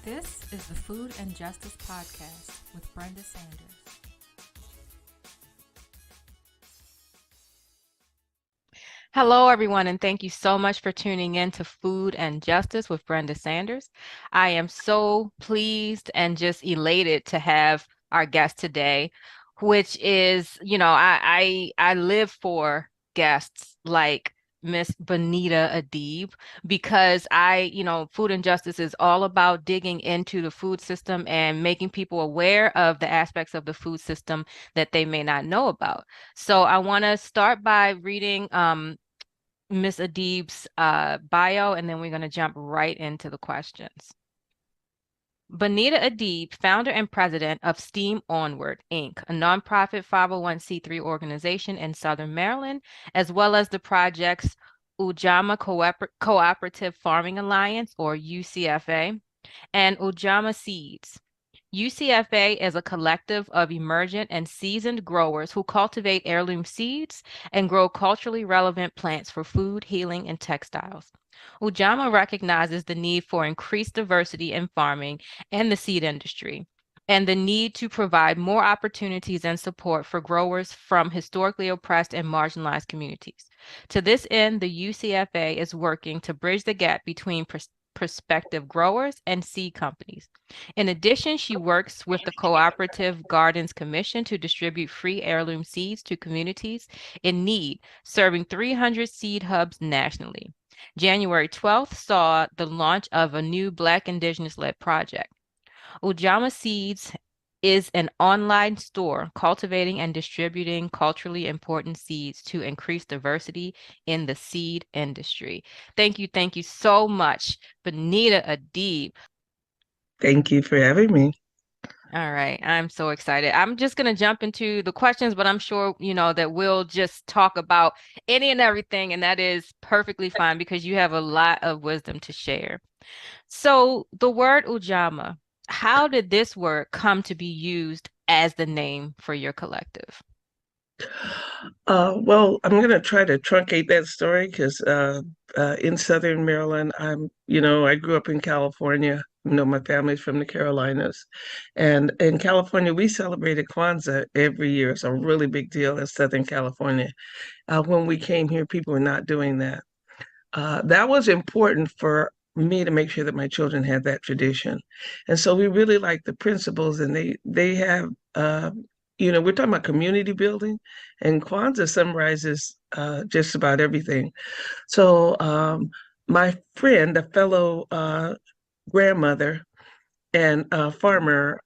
This is the Food and Justice Podcast with Brenda Sanders. Hello, everyone, and thank you so much for tuning in to Food and Justice with Brenda Sanders. I am so pleased and just elated to have our guest today, which is, I live for guests like Miss Bonnetta Adeeb because food and justice is all about digging into the food system and making people aware of the aspects of the food system that they may not know about. So I want to start by reading Miss Adeeb's bio, and then we're going to jump right into the questions. Bonnetta Adeeb, founder and president of STEAM Onward, Inc., a nonprofit 501c3 organization in Southern Maryland, as well as the projects Ujamaa Cooperative Farming Alliance, or UCFA, and Ujamaa Seeds. UCFA is a collective of emergent and seasoned growers who cultivate heirloom seeds and grow culturally relevant plants for food, healing, and textiles. Ujamaa recognizes the need for increased diversity in farming and the seed industry, and the need to provide more opportunities and support for growers from historically oppressed and marginalized communities. To this end, the UCFA is working to bridge the gap between prospective growers and seed companies. In addition, she works with the Cooperative Gardens Commission to distribute free heirloom seeds to communities in need, serving 300 seed hubs nationally. January 12th saw the launch of a new Black Indigenous-led project. Ujamaa Seeds is an online store cultivating and distributing culturally important seeds to increase diversity in the seed industry. Thank you so much, Bonnetta Adeeb. Thank you for having me. All right, I'm so excited. I'm just going to jump into the questions, but I'm sure, that we'll just talk about any and everything, and that is perfectly fine because you have a lot of wisdom to share. So the word Ujamaa, how did this word come to be used as the name for your collective? Well, I'm going to try to truncate that story because in Southern Maryland, I grew up in California. My family's from the Carolinas. And in California, we celebrated Kwanzaa every year. It's a really big deal in Southern California. When we came here, people were not doing that. That was important for me to make sure that my children had that tradition. And so we really like the principles, and they have we're talking about community building, and Kwanzaa summarizes just about everything. So my friend, a fellow grandmother and farmer,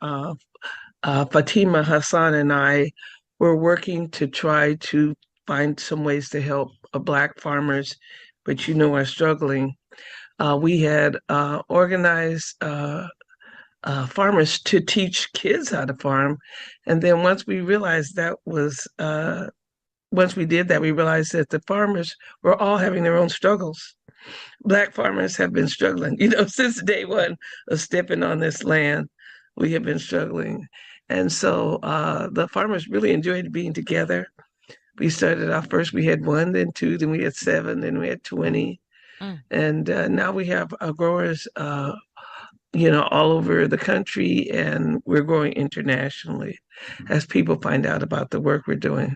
Fatima Hassan, and I were working to try to find some ways to help Black farmers, which are struggling. We had organized farmers to teach kids how to farm. And then once we did that, we realized that the farmers were all having their own struggles. Black farmers have been struggling, since day one of stepping on this land. We have been struggling. And so the farmers really enjoyed being together. We started off first, we had one, then two, then we had seven, then we had 20. And now we have growers all over the country, and we're growing internationally as people find out about the work we're doing.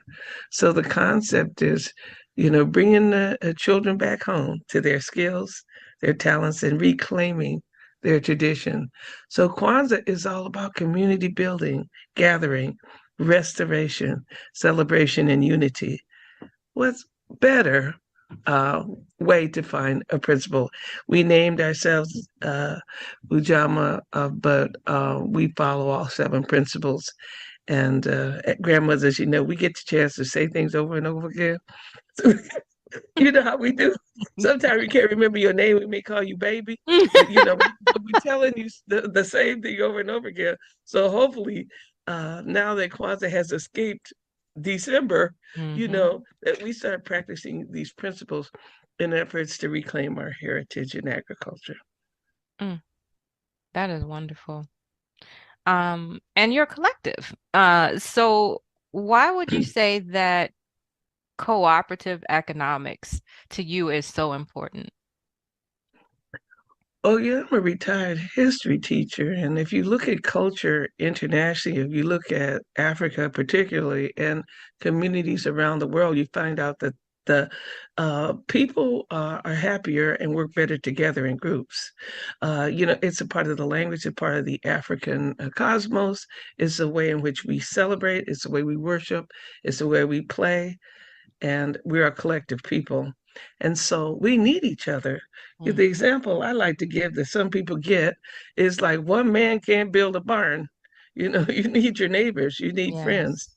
So the concept is, bringing the children back home to their skills, their talents, and reclaiming their tradition. So Kwanzaa is all about community building, gathering, restoration, celebration, and unity. What's better way to find a principle? We named ourselves Ujamaa, but we follow all 7 principles. And at grandmothers, we get the chance to say things over and over again. You know how we do. Sometimes we can't remember your name. We may call you baby, but we're telling you the same thing over and over again. So hopefully, now that Kwanzaa has escaped December, that we start practicing these principles in efforts to reclaim our heritage in agriculture. That is wonderful. And you're collective. So why would you say that cooperative economics to you is so important? Oh, yeah, I'm a retired history teacher. And if you look at culture internationally, if you look at Africa particularly and communities around the world, you find out that the people are happier and work better together in groups. It's a part of the language, a part of the African cosmos. It's the way in which we celebrate, it's the way we worship, it's the way we play, and we're a collective people. And so we need each other. The example I like to give that some people get is like one man can't build a barn. You need your neighbors, you need friends. Yes.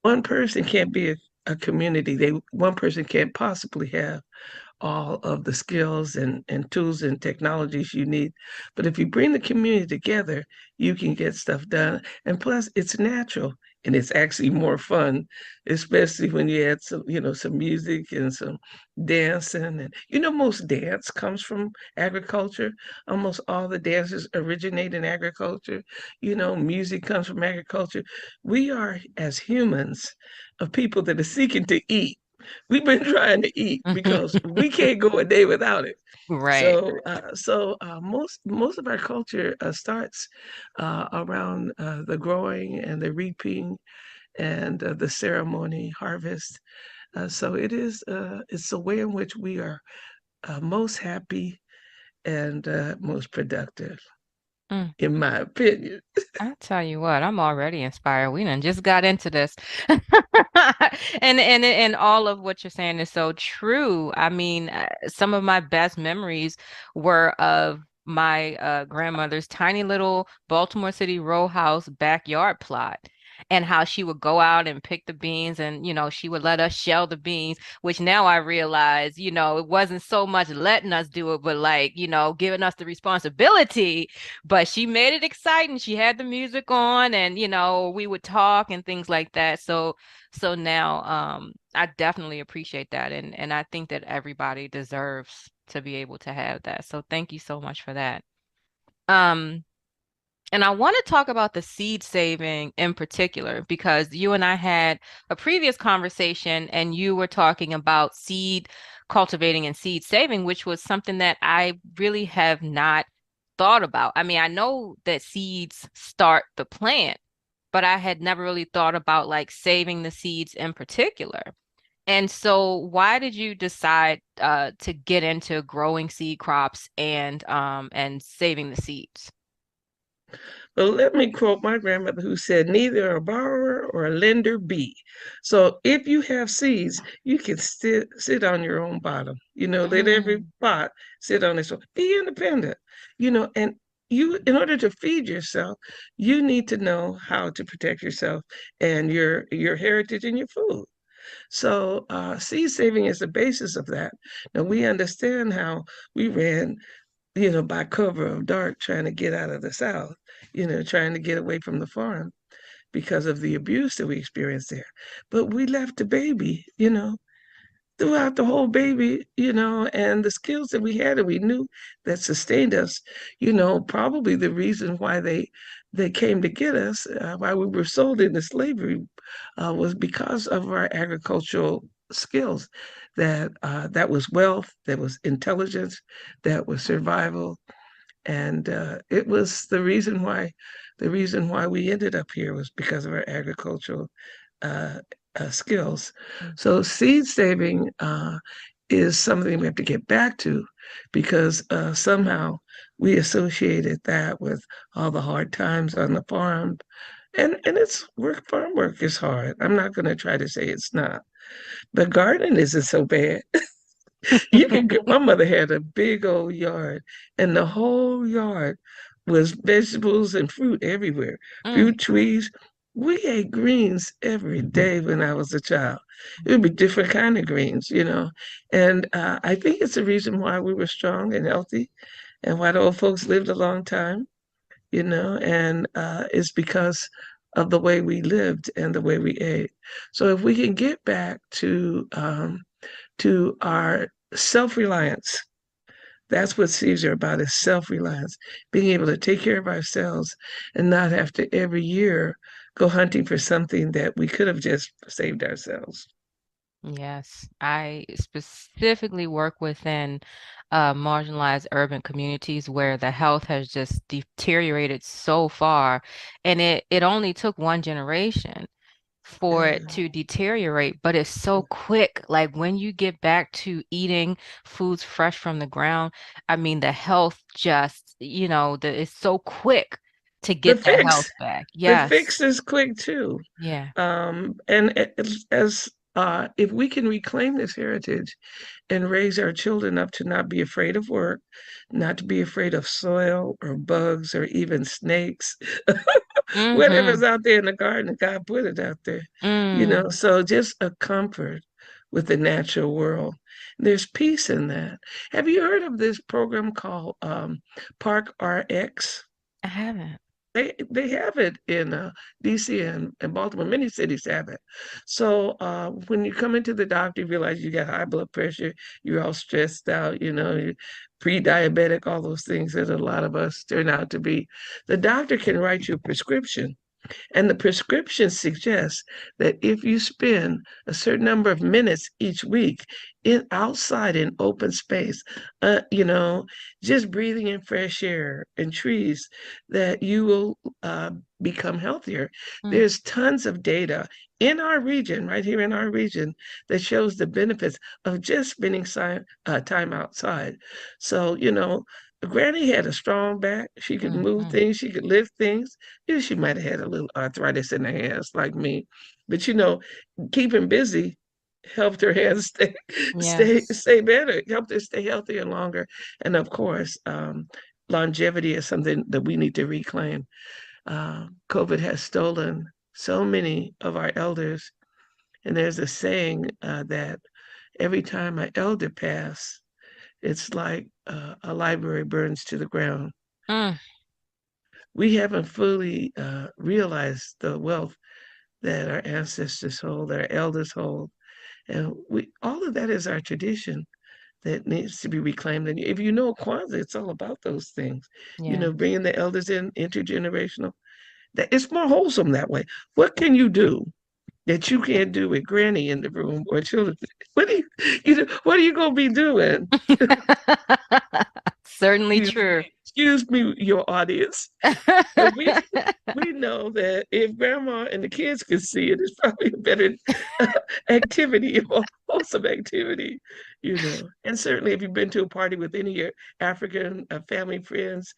One person can't be a community. One person can't possibly have all of the skills and tools and technologies you need. But if you bring the community together, you can get stuff done. And plus, it's natural and it's actually more fun, especially when you add some music and some dancing. And most dance comes from agriculture. Almost all the dances originate in agriculture. Music comes from agriculture. We are, as humans, of people that are seeking to eat. We've been trying to eat because we can't go a day without it. Right. So most of our culture starts around the growing and the reaping and the ceremony, harvest. So it's the way in which we are most happy and most productive, Mm. in my opinion. I tell you what, I'm already inspired. We done just got into this. And all of what you're saying is so true. I mean, some of my best memories were of my grandmother's tiny little Baltimore City row house backyard plot. And how she would go out and pick the beans, and she would let us shell the beans, which now I realize, it wasn't so much letting us do it, but like, giving us the responsibility. But she made it exciting. She had the music on, and we would talk and things like that. So now I definitely appreciate that, and I think that everybody deserves to be able to have that. So thank you so much for that. Um and I want to talk about the seed saving in particular, because you and I had a previous conversation and you were talking about seed cultivating and seed saving, which was something that I really have not thought about. I mean, I know that seeds start the plant, but I had never really thought about like saving the seeds in particular. And so why did you decide to get into growing seed crops and saving the seeds? Well, let me quote my grandmother who said, neither a borrower or a lender be. So if you have seeds, you can sit on your own bottom. Let every Mm, pot sit on its own. Be independent, and in order to feed yourself, you need to know how to protect yourself and your heritage and your food. So seed saving is the basis of that. Now we understand how we ran by cover of dark, trying to get out of the South, trying to get away from the farm because of the abuse that we experienced there. But we left the baby, throughout the whole baby, and the skills that we had and we knew that sustained us, probably the reason why they came to get us, why we were sold into slavery, was because of our agricultural skills. That was wealth, that was intelligence, that was survival, and it was the reason why we ended up here was because of our agricultural uh, skills. mm, So seed saving is something we have to get back to because somehow we associated that with all the hard times on the farm. And it's work, farm work is hard. I'm not going to try to say it's not. But gardening isn't so bad. My mother had a big old yard, and the whole yard was vegetables and fruit everywhere, mm, fruit trees. We ate greens every day when I was a child. It would be different kind of greens, And I think it's the reason why we were strong and healthy and why the old folks lived a long time, and it's because of the way we lived and the way we ate. So if we can get back to our self-reliance. That's what seeds are about, is self-reliance, being able to take care of ourselves and not have to every year go hunting for something that we could have just saved ourselves. yes, I specifically work within marginalized urban communities where the health has just deteriorated so far, and it only took one generation for it to deteriorate, but it's so quick. Like when you get back to eating foods fresh from the ground, I mean, the health just, it's so quick to The get that health fix, back. the Yes. fix is quick too. Yeah. And if we can reclaim this heritage and raise our children up to not be afraid of work, not to be afraid of soil or bugs or even snakes, Mm-hmm. whatever's out there in the garden, God put it out there, Mm. So just a comfort with the natural world. There's peace in that. Have you heard of this program called Park RX? I haven't. They have it in DC and Baltimore. Many cities have it. So when you come into the doctor, you realize you got high blood pressure, you're all stressed out, you're pre-diabetic, all those things that a lot of us turn out to be. The doctor can write you a prescription, and the prescription suggests that if you spend a certain number of minutes each week outside in open space, just breathing in fresh air and trees, that you will become healthier. Mm. There's tons of data in our region, right here in our region, that shows the benefits of just spending time outside. So, Granny had a strong back. She could move Mm-hmm. things. She could lift things. Yeah, she might have had a little arthritis in her hands like me, but keeping busy helped her hands Yes. stay better, helped her stay healthier longer. And of course, longevity is something that we need to reclaim. COVID has stolen so many of our elders, and there's a saying that every time an elder passes, it's like a library burns to the ground. Mm. We haven't fully realized the wealth that our ancestors hold, our elders hold, and all of that is our tradition that needs to be reclaimed. And if you know Kwanzaa, it's all about those things. Yeah. Bringing the elders in, intergenerational. That it's more wholesome that way. What can you do that you can't do with Granny in the room or children? What do what are you gonna be doing? Certainly true. Excuse me, your audience. But we know that if grandma and the kids can see it, it's probably a better activity, a more wholesome activity. And certainly if you've been to a party with any of your African family friends,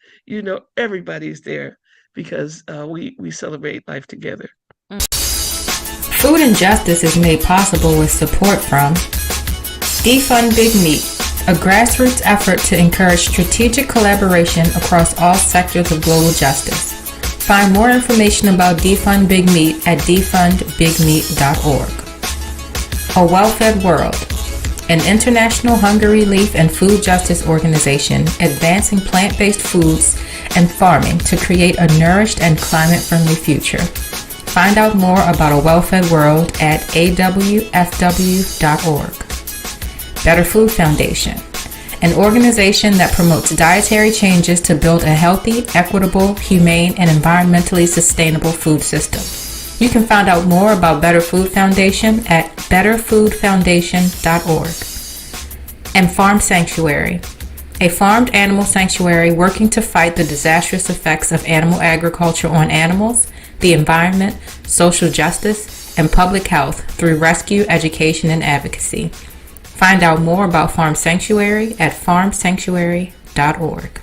everybody's there because we celebrate life together. Food and Justice is made possible with support from Defund Big Meat, a grassroots effort to encourage strategic collaboration across all sectors of global justice. Find more information about Defund Big Meat at defundbigmeat.org. A Well-Fed World, an international hunger relief and food justice organization advancing plant-based foods and farming to create a nourished and climate-friendly future. Find out more about A Well-Fed World at awfw.org. Better Food Foundation, an organization that promotes dietary changes to build a healthy, equitable, humane, and environmentally sustainable food system. You can find out more about Better Food Foundation at betterfoodfoundation.org. And Farm Sanctuary, a farmed animal sanctuary working to fight the disastrous effects of animal agriculture on animals, the environment, social justice, and public health through rescue, education, and advocacy. Find out more about Farm Sanctuary at farmsanctuary.org.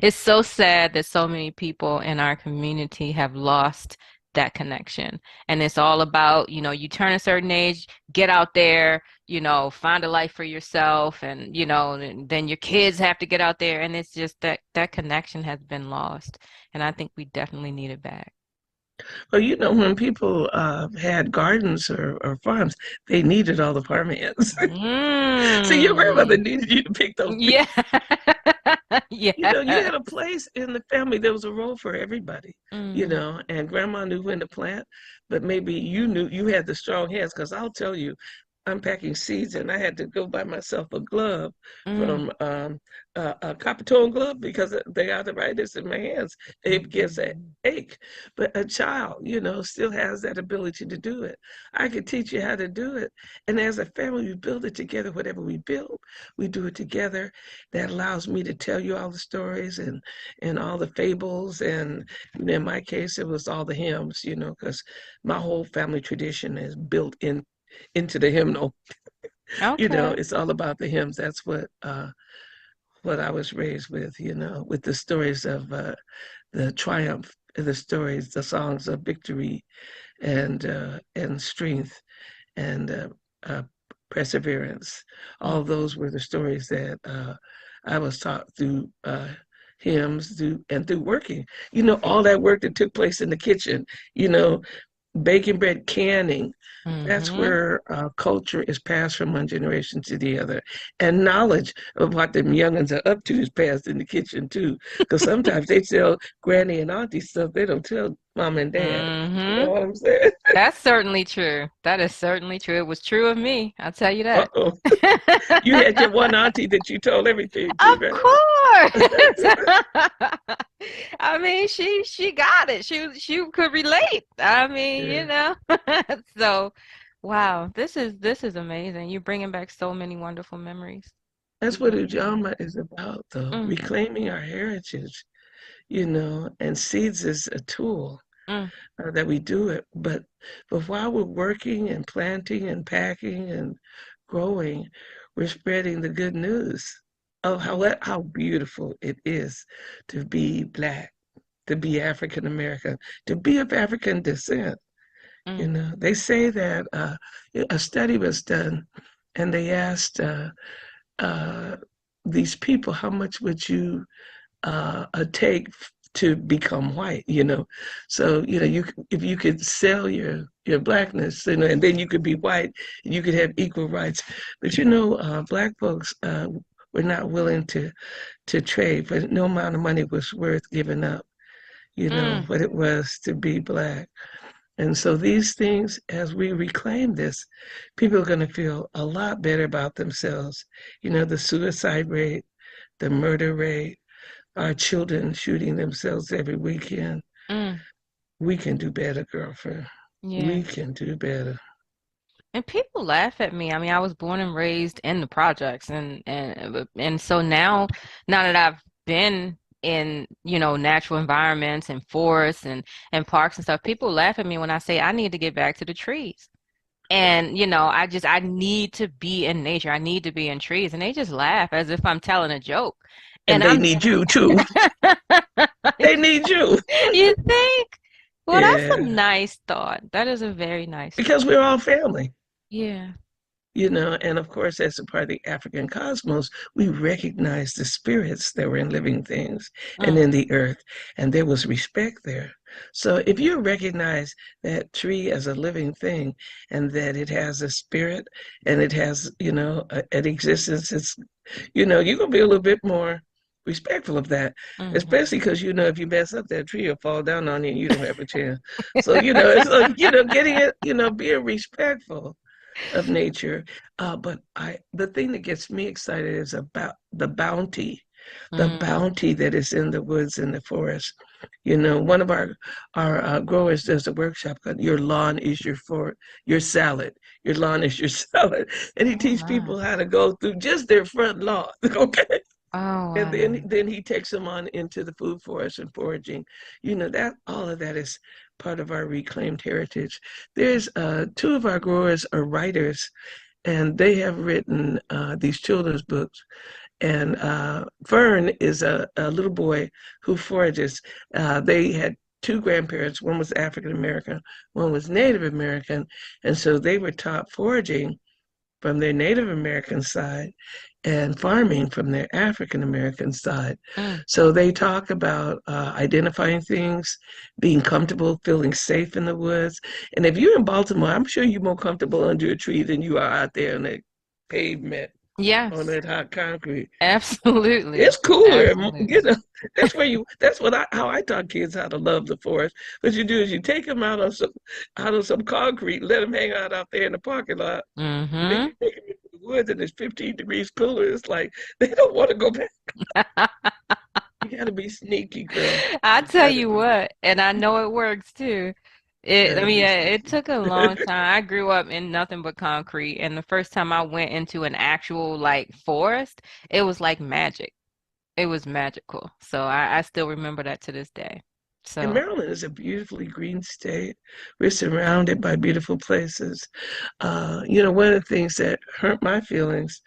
It's so sad that so many people in our community have lost that connection. And it's all about, you turn a certain age, get out there, find a life for yourself, and, and then your kids have to get out there. And it's just that connection has been lost. And I think we definitely need it back. Well, when people had gardens or farms, they needed all the farmhands. So your grandmother needed you to pick those. Yeah. Yeah. You had a place in the family. There was a role for everybody, and grandma knew when to plant, but maybe you knew you had the strong hands, because I'll tell you, unpacking seeds, and I had to go buy myself a glove Mm. from a copper tone glove because the arthritis in my hands, it gives an ache. But a child, still has that ability to do it. I could teach you how to do it. And as a family, we build it together. Whatever we build, we do it together. That allows me to tell you all the stories and all the fables. And in my case, it was all the hymns, because my whole family tradition is built into the hymnal. Okay. It's all about the hymns. That's what I was raised with, with the stories of the triumph, the stories, the songs of victory and strength and uh, perseverance. Mm. All those were the stories that I was taught through hymns, through working. All that work that took place in the kitchen. Baking bread, canning. That's Mm-hmm. where culture is passed from one generation to the other. And knowledge of what them youngins are up to is passed in the kitchen too. Because sometimes they tell granny and auntie stuff they don't tell mom and dad. You know Mm-hmm. what I'm saying? That's certainly true. That is certainly true. It was true of me. I'll tell you that. Uh-oh. You had your one auntie that you told everything to, Of right? course. I mean, she got it. She could relate. I mean, Yeah. So, wow, this is amazing. You're bringing back so many wonderful memories. That's You what really are. Ujamaa is about, though, Mm, reclaiming our heritage, and seeds is a tool mm, that we do it. But while we're working and planting and packing and growing, we're spreading the good news of how beautiful it is to be Black, to be African American, to be of African descent. mm, They say that a study was done, and they asked uh, these people, how much would you take to become white? So if you could sell your Blackness, and then you could be white, and you could have equal rights. But Black folks were not willing to trade, but no amount of money was worth giving up. mm. What it was to be Black. And so these things, as we reclaim this, people are going to feel a lot better about themselves. The suicide rate, the murder rate, our children shooting themselves every weekend. Mm. We can do better, girlfriend. Yeah. We can do better. And people laugh at me. I mean, I was born and raised in the projects, and so now that I've been in, natural environments and forests and parks and stuff, people laugh at me when I say I need to get back to the trees. And, I need to be in nature. I need to be in trees. And they just laugh as if I'm telling a joke. And And they I'm need you too. They need you. You think? Well, that's a Yeah. nice thought. That is a very nice Because thought. we're all family. Yeah. And of course, as a part of the African cosmos, we recognize the spirits that were in living things and Mm, in the earth, and there was respect there. So if you recognize that tree as a living thing and that it has a spirit and it has, an existence, you're going to be a little bit more respectful of that, mhm. especially because, if you mess up, that tree will fall down on you and you don't have a chance. So, getting it, being respectful of nature. But the thing that gets me excited is about the Mm, bounty that is in the woods and the forest. One of our growers does a workshop called "Your Lawn is your salad." Your lawn is your salad, and he oh teaches my. people how to go through just their front lawn. Okay. Oh And wow. then he takes them on into the food forest and foraging. That all of that is part of our reclaimed heritage. There's two of our growers are writers, and they have written these children's books. And Fern is a little boy who forages. They had two grandparents. One was African American, one was Native American, and so they were taught foraging from their Native American side and farming from their African American side. Mm, So they talk about identifying things, being comfortable, feeling safe in the woods. And if you're in Baltimore, I'm sure you're more comfortable under a tree than you are out there on the pavement. Yes, on that hot concrete. absolutely. It's cooler, Absolutely. that's how I taught kids how to love the forest. What you do is you take them out of some concrete, let them hang out there in the parking lot. Then Mm-hmm. you take them into the woods and it's 15 degrees cooler. It's like they don't want to go back. You got to be sneaky, girl. I You tell got to you be, what, and I know it works too. I gotta mean, be it sneaky. took a long time. I grew up in nothing but concrete, and the first time I went into an actual like forest, it was like magic. It was magical. So I still remember that to this day. And So, Maryland is a beautifully green state. We're surrounded by beautiful places. One of the things that hurt my feelings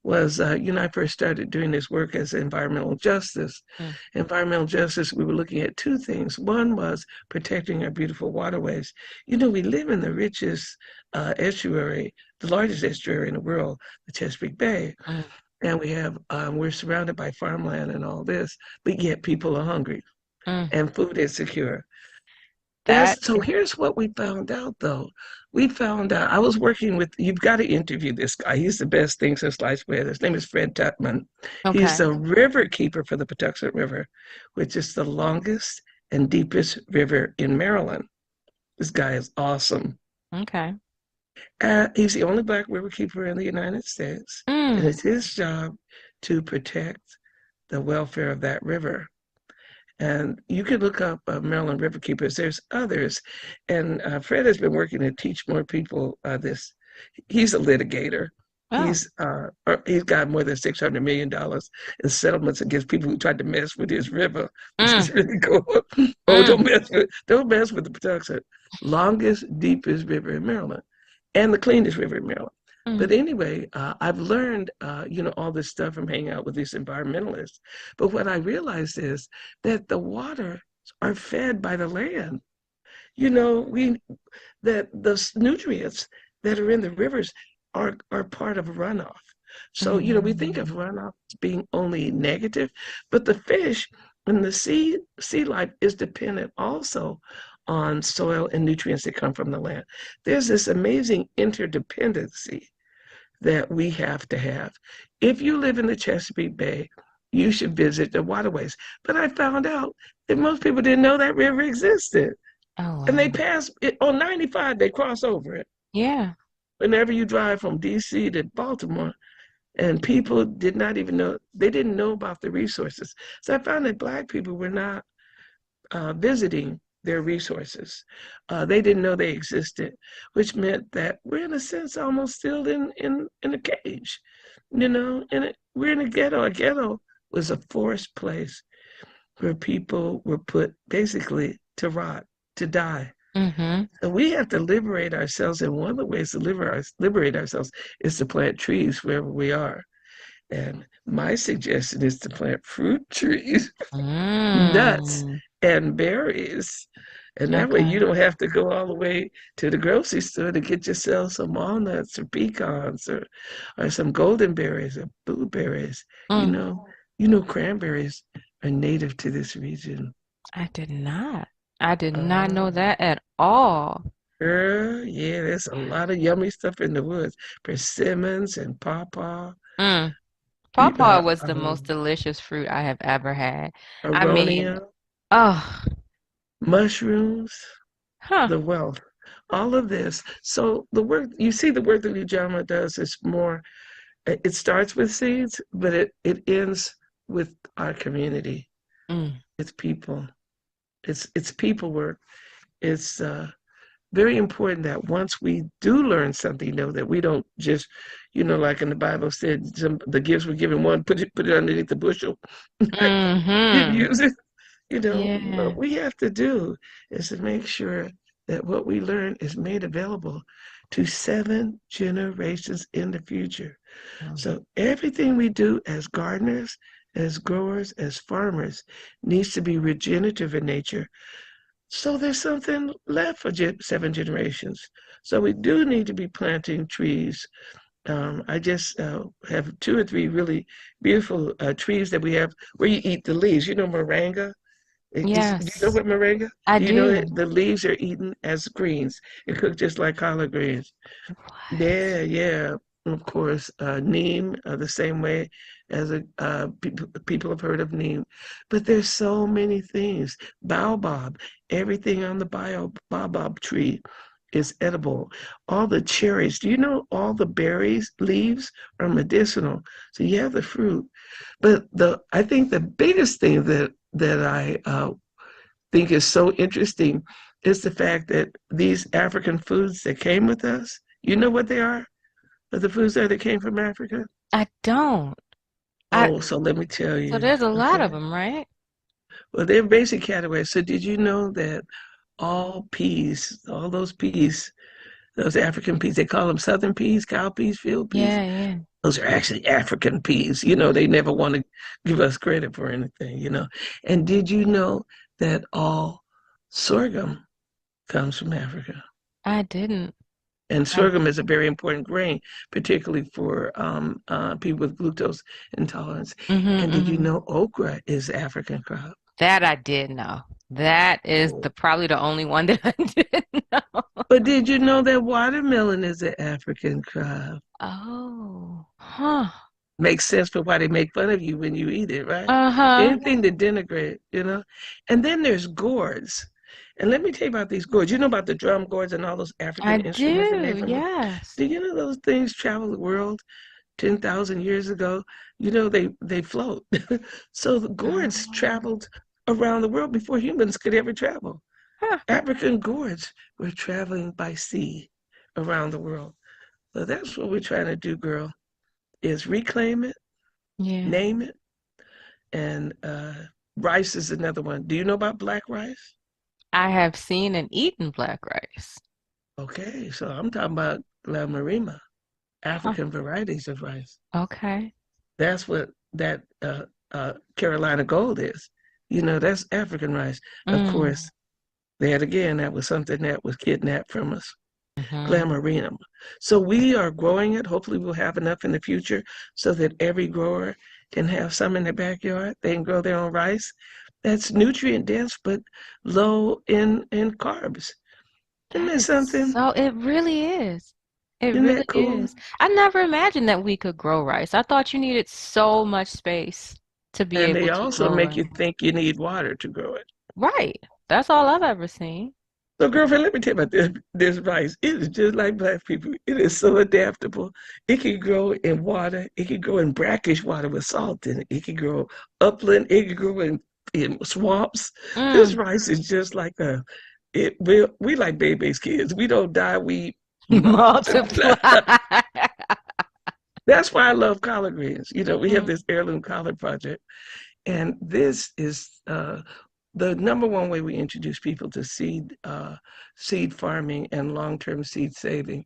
was, I first started doing this work as environmental justice. mm, Environmental justice, we were looking at two things. One was protecting our beautiful waterways. We live in the richest estuary, the largest estuary in the world, the Chesapeake Bay. mm, And we're surrounded by farmland and all this, but yet people are hungry mm. and food insecure. That So here's what we found out though. We found out I was working with you've got to interview this guy. He's the best thing since sliced bread. His name is Fred Tutman. He's okay. the river keeper for the Patuxent River, which is the longest and deepest river in Maryland. This guy is awesome. Okay. He's the only Black river keeper in the United States, and Mm. it's his job to protect the welfare of that river. And you can look up Maryland River Keepers. There's others. And Fred has been working to teach more people this. He's a litigator. Oh. He's got more than $600 million in settlements against people who tried to mess with his river, which is Mm. really cool. Oh, Mm. don't mess with the Patuxent. Longest, deepest river in Maryland, and the cleanest river in Maryland. Mm. But anyway, I've learned, all this stuff from hanging out with these environmentalists. But what I realized is that the waters are fed by the land. We that the nutrients that are in the rivers are part of runoff. So, we think of Mm. runoff as being only negative, but the fish and the sea life is dependent also on soil and nutrients that come from the land. There's this amazing interdependency that we have to have. If you live in the Chesapeake Bay, you should visit the waterways. But I found out that most people didn't know that river existed. Oh, And they wow. pass it on 95, they cross over it. Yeah. Whenever you drive from DC to Baltimore, and people did not even know, they didn't know about the resources. So I found that Black people were not visiting their resources. They didn't know they existed, which meant that we're in a sense almost still in a cage, we're in a ghetto. A ghetto was a forced place where people were put basically to rot, to die. Mm-hmm. And we have to liberate ourselves, and one of the ways to liberate ourselves is to plant trees wherever we are. And my suggestion is to plant fruit trees, nuts, Mm. and berries. And that way you Okay. don't have to go all the way to the grocery store to get yourself some walnuts or pecans or some golden berries or blueberries. You Mm. know, cranberries are native to this region. I did not. I did not know Uh, that at all. Girl, yeah, there's a lot of yummy stuff in the woods. Persimmons and pawpaw, Mm. you Pawpaw know, was the most delicious fruit I have ever had. I mean, aronia, oh, mushrooms, huh. the wealth, all of this. So the work that Ujamaa does is more, it starts with seeds, but it ends with our community. Mm. It's people. It's people work. It's very important that once we do learn something, that we don't just, like in the Bible said, the gifts were given one, put it underneath the bushel, didn't Mm-hmm. use it. What Yeah. we have to do is to make sure that what we learn is made available to 7 generations in the future. Oh. So everything we do as gardeners, as growers, as farmers needs to be regenerative in nature. So there's something left for 7 generations. So we do need to be planting trees. I just have 2 or 3 really beautiful trees that we have where you eat the leaves. Moringa? Do you know Yes, what moringa? I Do you know that do. the leaves are eaten as greens and cooked just like collard greens? What? Yeah, yeah. of course, neem, the same way as people have heard of neem. But there's so many things. Baobab, everything on the baobab tree is edible. All the cherries, do you know all the berries, leaves are medicinal? So you have the fruit. But I think the biggest thing that I think is so interesting is the fact that these African foods that came with us, you know what they are? The foods that came from Africa? I don't. Oh, so let me tell So you. there's a lot of Okay. them, right? Well, they're basic categories. So did you know that all peas, all those peas, those African peas, they call them southern peas, cow peas, field peas. Yeah, yeah. Those are actually African peas. You know, they never want to give us credit for anything, you know. And did you know that all sorghum comes from Africa? I didn't. And I sorghum is a very important grain, particularly for people with glucose intolerance. And did you mm-hmm. know okra is African crop? That I did know. That is Oh. the probably the only one that I didn't know. But did you know that watermelon is an African crop? Oh, huh. Makes sense for why they make fun of you when you eat it, right? Uh-huh. Anything to denigrate, you know? And then there's gourds. And let me tell you about these gourds. You know about the drum gourds and all those I African instruments they made do, from them? yes. Do you know those things travel the world 10,000 years ago? You know, they float. So the gourds Oh. traveled around the world before humans could ever travel. Huh. African gourds were traveling by sea around the world. So that's what we're trying to do, girl, is reclaim it, Yeah. name it, and rice is another one. Do you know about black rice? I have seen and eaten black rice. Okay, so I'm talking about La Marima, Huh. African varieties of rice. Okay. That's what that Carolina Gold is. You know, that's African rice. Of Mm. course, that again, that was something that was kidnapped from us. Mm-hmm. Glamorinum. So we are growing it. Hopefully we'll have enough in the future so that every grower can have some in their backyard. They can grow their own rice. That's nutrient dense but low in carbs. Isn't That that is something? it really is. It Isn't really that cool? is. I never imagined that we could grow rice. I thought you needed so much space to be And they able to also grow make rice. you think you need water to grow it. Right. That's all I've ever seen. So, girlfriend, let me tell you about this rice. It is just like black people. It is so adaptable. It can grow in water. It can grow in brackish water with salt in it. It can grow upland. It can grow in swamps. This Mm. rice is just like we like baby's kids. We don't die, we multiply. Multiply. That's why I love collard greens. You know, we have Mm. this heirloom collard project. And this is the number one way we introduce people to seed farming and long-term seed saving.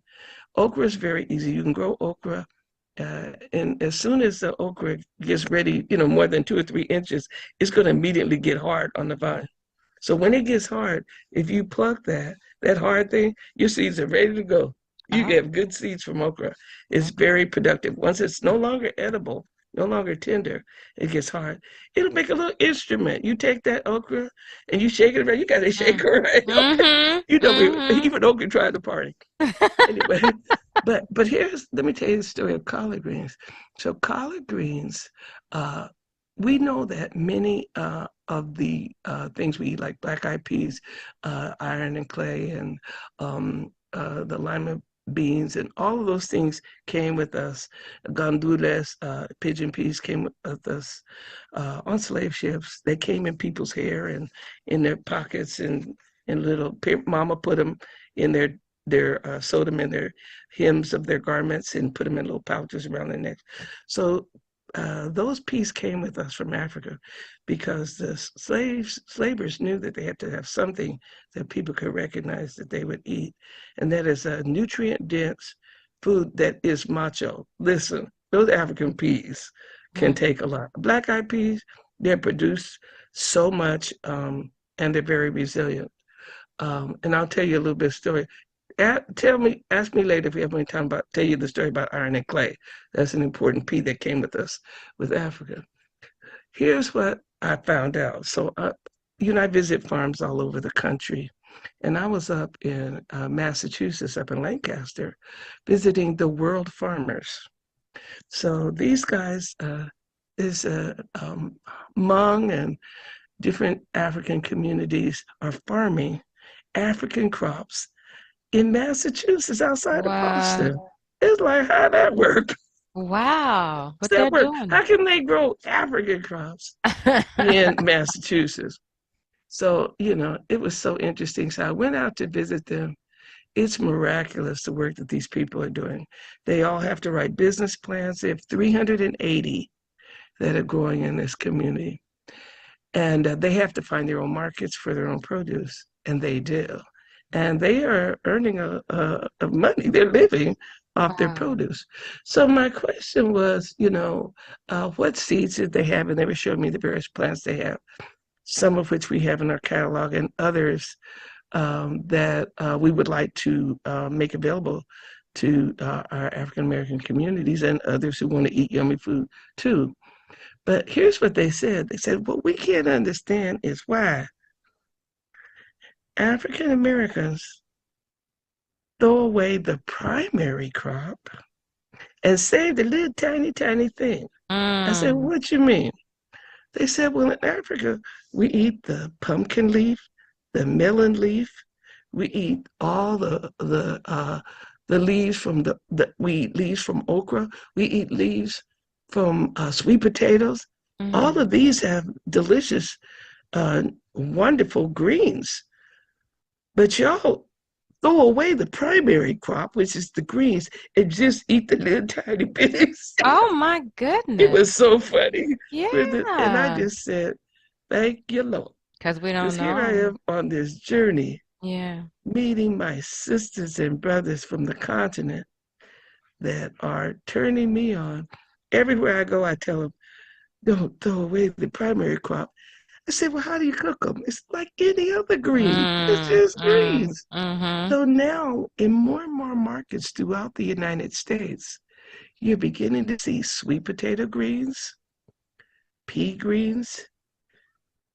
Okra is very easy. You can grow okra, and as soon as the okra gets ready, you know, more than 2 or 3 inches, it's going to immediately get hard on the vine. So when it gets hard, if you pluck that hard thing, your seeds are ready to go. You Oh, get good seeds from okra. It's okay. very productive. Once it's no longer edible, no longer tender, it gets hard. It'll make a little instrument. You take that okra and you shake it around. You got to shake Mm. it right. Okay. Mm-hmm. You know, Mm-hmm. even okra tried to party. Anyway, but let me tell you the story of collard greens. So collard greens, uh, we know that many of the things we eat, like black eyed peas, iron and clay, and the lima beans, and all of those things came with us. Gandules, pigeon peas came with us on slave ships. They came in people's hair and in their pockets, and little mama put them in their sewed them in their hems of their garments and put them in little pouches around their necks. So those peas came with us from Africa because the slavers knew that they had to have something that people could recognize that they would eat. And that is a nutrient dense food that is macho. Listen, those African peas can Mm. take a lot. Black eyed peas, they produce so much and they're very resilient. And I'll tell you a little bit of story. Ask me later if we have any time about tell you the story about iron and clay. That's an important pea that came with us with Africa. Here's what I found out. So, I visit farms all over the country, And I was up in Massachusetts, up in Lancaster, visiting the World Farmers. So these guys is Hmong and different African communities are farming African crops in Massachusetts outside of Boston. Wow. It's like, how'd that work? Wow. Does What that they're work? doing. How can they grow African crops in Massachusetts? So, it was so interesting. So I went out to visit them. It's miraculous the work that these people are doing. They all have to write business plans. They have 380 that are growing in this community. And they have to find their own markets for their own produce, and they do. And they are earning a money. They're living off their Wow. produce. So my question was, what seeds did they have? And they were showing me the various plants they have, some of which we have in our catalog, and others that we would like to make available to our African American communities and others who want to eat yummy food too. But here's what they said. They said, what we can't understand is why African Americans throw away the primary crop and save the little tiny, tiny thing. I said, Mm. what you mean? They said, well, in Africa, we eat the pumpkin leaf, the melon leaf. We eat all the leaves from we eat leaves from okra. We eat leaves from sweet potatoes. All Mm. of these have delicious, wonderful greens. But y'all throw away the primary crop, which is the greens, and just eat the little tiny bits. Oh my It goodness. was so funny. And I Yeah. just said, thank you, Lord. Because we don't Because here I know. am on this journey, Yeah. meeting my sisters and brothers from the continent that are turning me on. Everywhere I go, I tell them, don't throw away the primary crop. I said, well, how do you cook them? It's like any other green. It's Mm. just Mm. greens. Mm-hmm. So now, in more and more markets throughout the United States, you're beginning to see sweet potato greens, pea greens,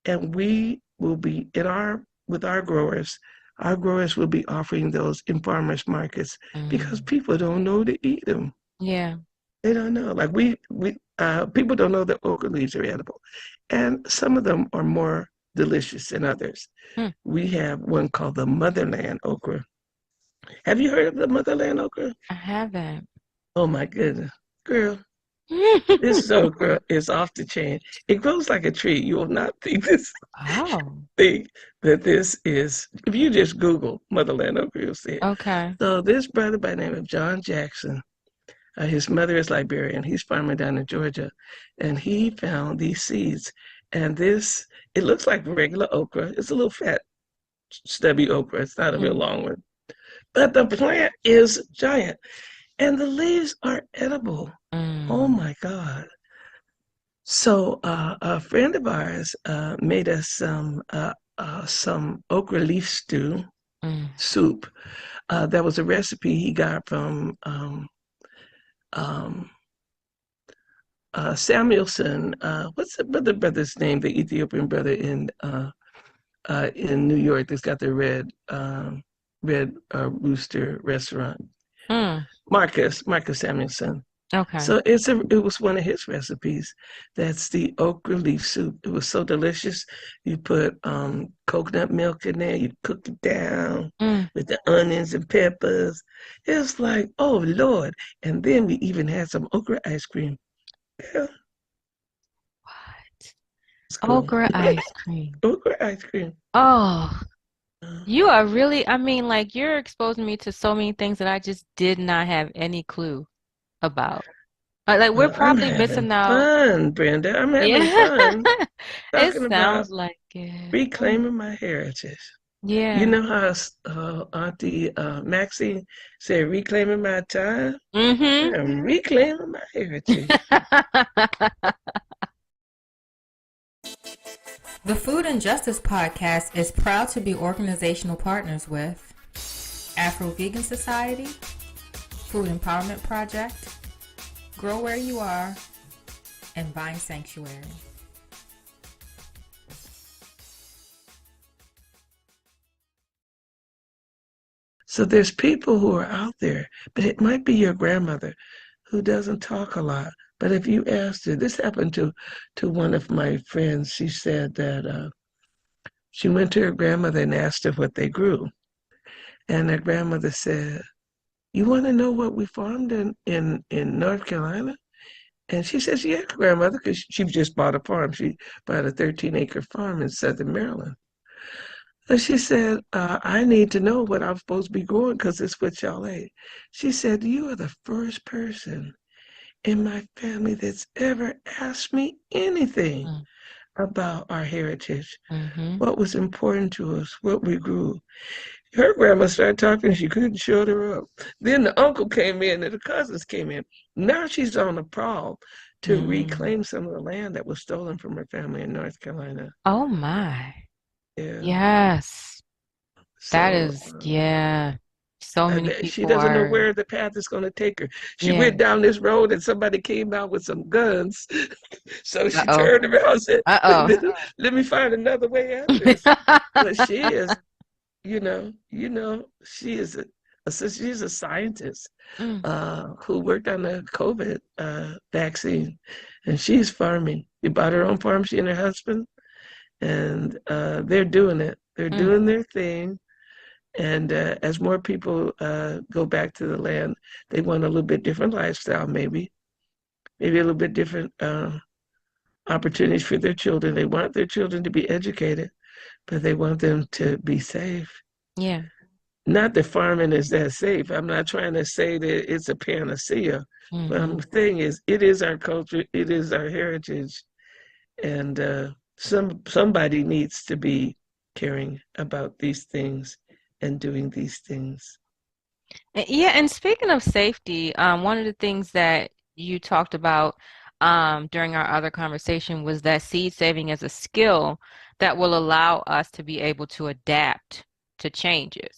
and we will be with our growers. Our growers will be offering those in farmers markets because Mm. people don't know to eat them. Yeah. They don't know. Like we people don't know that okra leaves are edible, and some of them are more delicious than others. Hmm. We have one called the motherland okra. Have you heard of the motherland okra? I haven't. Oh my goodness, girl, this okra is off the chain. It grows like a tree. You will not Oh, think that this is. If you just Google motherland okra, you'll see it. okay. So this brother by the name of John Jackson. His mother is Liberian. He's farming down in Georgia, and he found these seeds. And it looks like regular okra. It's a little fat, stubby okra. It's not a real Mm. long one, but the plant is giant, and the leaves are edible. Oh Mm. my God! So a friend of ours made us some okra leaf Mm. soup. That was a recipe he got from um, Samuelson, what's the brother's name? The Ethiopian brother in New York that's got the red rooster restaurant. Mm. Marcus Samuelson. Okay. So it was one of his recipes. That's the okra leaf soup. It was so delicious. You put coconut milk in there. You cook it down Mm. with the onions and peppers. It was like, oh Lord! And then we even had some okra ice cream. Yeah, What? it's cool. Okra ice cream. Okra ice cream. Oh, Uh, you are really, I mean, like you're exposing me to so many things that I just did not have any clue about. Like we're I'm probably having missing out. fun, Brenda. I'm having Yeah. fun It talking about sounds like it. Mm. reclaiming my heritage. You Yeah. know how Auntie Maxine said, reclaiming my time? Mm-hmm. I'm reclaiming my heritage. The Food and Justice Podcast is proud to be organizational partners with Afro-Vegan Society, Food Empowerment Project, Grow Where You Are, and Vine Sanctuary. So there's people who are out there, but it might be your grandmother who doesn't talk a lot. But if you asked her, this happened to one of my friends. She said that she went to her grandmother and asked her what they grew. And her grandmother said, "You want to know what we farmed in North Carolina?" And she says, "Yeah, grandmother," because she just bought a farm. She bought a 13-acre farm in Southern Maryland. And she said, "I need to know what I'm supposed to be growing because it's what y'all ate." She said, "You are the first person in my family that's ever asked me anything Mm. about our heritage, Mm-hmm. what was important to us, what we grew." Her grandma started talking, she couldn't shut her up. Then the uncle came in and the cousins came in. Now she's on the prowl to Mm. reclaim some of the land that was stolen from her family in North Carolina. Oh my. Yeah. Yes. That So is, yeah. So many she people doesn't know are, where the path is going to take her. She yeah. went down this road and somebody came out with some guns. So she Uh-oh. turned around and said, Uh-oh. let me find another way out of this. But she is, she is she's a scientist Mm, who worked on the COVID vaccine, and she's farming. She bought her own farm, she and her husband, and they're doing it. They're mm, doing their thing. And as more people go back to the land, they want a little bit different lifestyle, maybe a little bit different opportunities for their children. They want their children to be educated, but they want them to be safe. yeah. Not that farming is that safe. I'm not trying to say that it's a panacea, but Mm-hmm. the thing is, it is our culture, it is our heritage, and somebody needs to be caring about these things and doing these things. Yeah, and speaking of safety, one of the things that you talked about during our other conversation was that seed saving is a skill that will allow us to be able to adapt to changes.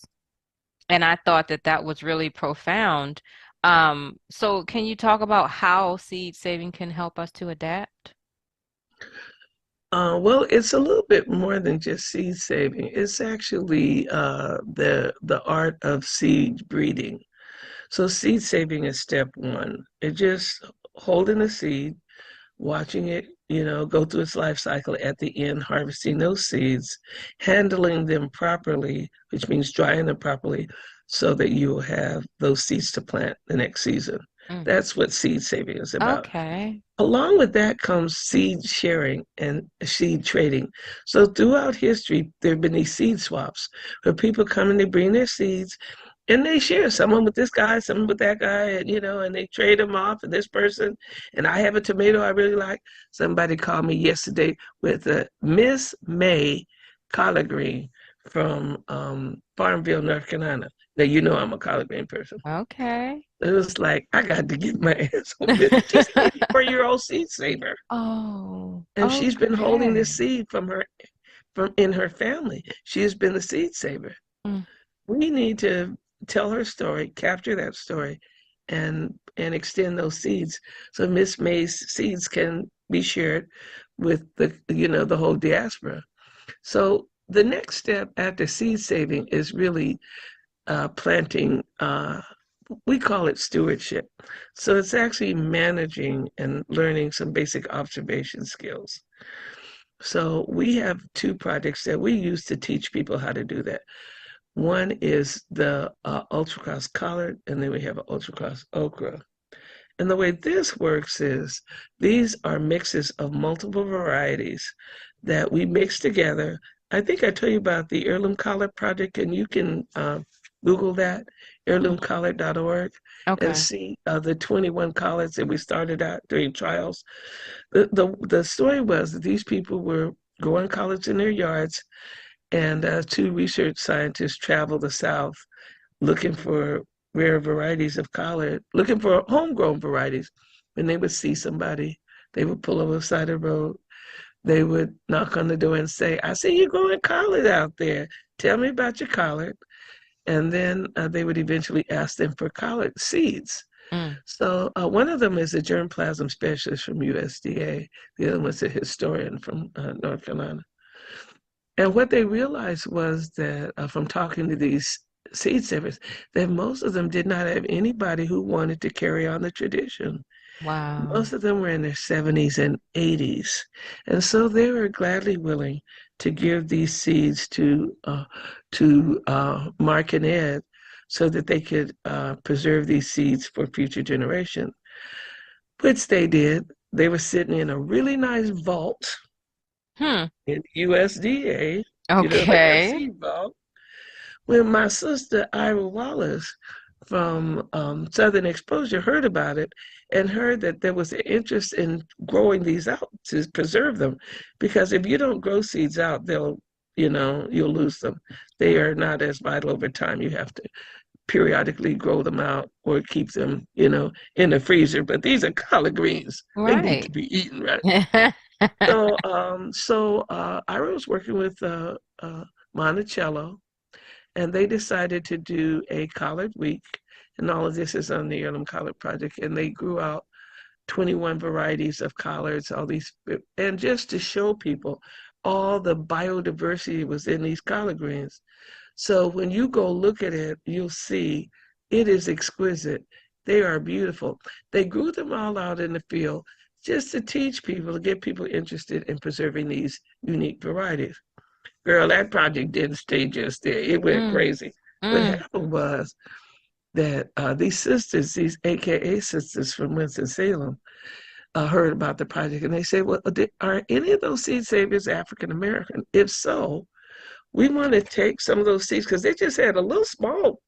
And I thought that that was really profound. So can you talk about how seed saving can help us to adapt? Well, it's a little bit more than just seed saving. It's actually the art of seed breeding. So seed saving is step one. It's just holding a seed, watching it, go through its life cycle at the end, harvesting those seeds, handling them properly, which means drying them properly so that you will have those seeds to plant the next season. Mm. That's what seed saving is about. Okay. Along with that comes seed sharing and seed trading. So throughout history, there have been these seed swaps where people come and they bring their seeds and they share someone with this guy, someone with that guy, and and they trade them off and this person. And I have a tomato I really like. Somebody called me yesterday with a Miss May collard green from Farmville, North Carolina. Now I'm a collard green person. Okay. It was like I got to get my hands on this. She's an 84-year-old seed saver, Oh, and she's been holding this okay. seed from in her family. She has been the seed saver. Mm, We need to tell her story, capture that story, and extend those seeds so Miss May's seeds can be shared with the whole diaspora. So the next step after seed saving is really planting. We call it stewardship. So it's actually managing and learning some basic observation skills. So we have two projects that we use to teach people how to do that. One is the ultra-cross collard, and then we have an ultra-cross okra. And the way this works is these are mixes of multiple varieties that we mix together. I think I told you about the heirloom collard project, and you can Google that, mm, heirloomcollard.org, and okay. see the 21 collards that we started out doing trials. The story was that these people were growing collards in their yards, and two research scientists traveled the South looking for rare varieties of collard, looking for homegrown varieties. When they would see somebody, they would pull over the side of the road. They would knock on the door and say, "I see you growing collard out there. Tell me about your collard." And then they would eventually ask them for collard seeds. Mm, So one of them is a germplasm specialist from USDA. The other one's a historian from North Carolina. And what they realized was that from talking to these seed savers, that most of them did not have anybody who wanted to carry on the tradition. Wow. Most of them were in their 70s and 80s. And so they were gladly willing to give these seeds to Mark and Ed so that they could preserve these seeds for future generations, which they did. They were sitting in a really nice vault in USDA, like a Okay. seed vault. When my sister Ira Wallace from Southern Exposure heard about it and heard that there was an interest in growing these out to preserve them, because if you don't grow seeds out, you'll lose them. They are not as vital over time. You have to periodically grow them out or keep them, in the freezer. But these are collard greens. They need to Right. be eaten, right? So Ira was working with Monticello, and they decided to do a collard week. And all of this is on the Heirloom Collard Project. And they grew out 21 varieties of collards, and just to show people all the biodiversity was in these collard greens. So when you go look at it, you'll see it is exquisite. They are beautiful. They grew them all out in the field just to teach people, to get people interested in preserving these unique varieties. Girl, that project didn't stay just there. It went crazy. What Mm. happened was that these sisters, these AKA sisters from Winston-Salem, heard about the project, and they said, well, are any of those seed savers African American? If so, we want to take some of those seeds, because they just had a little small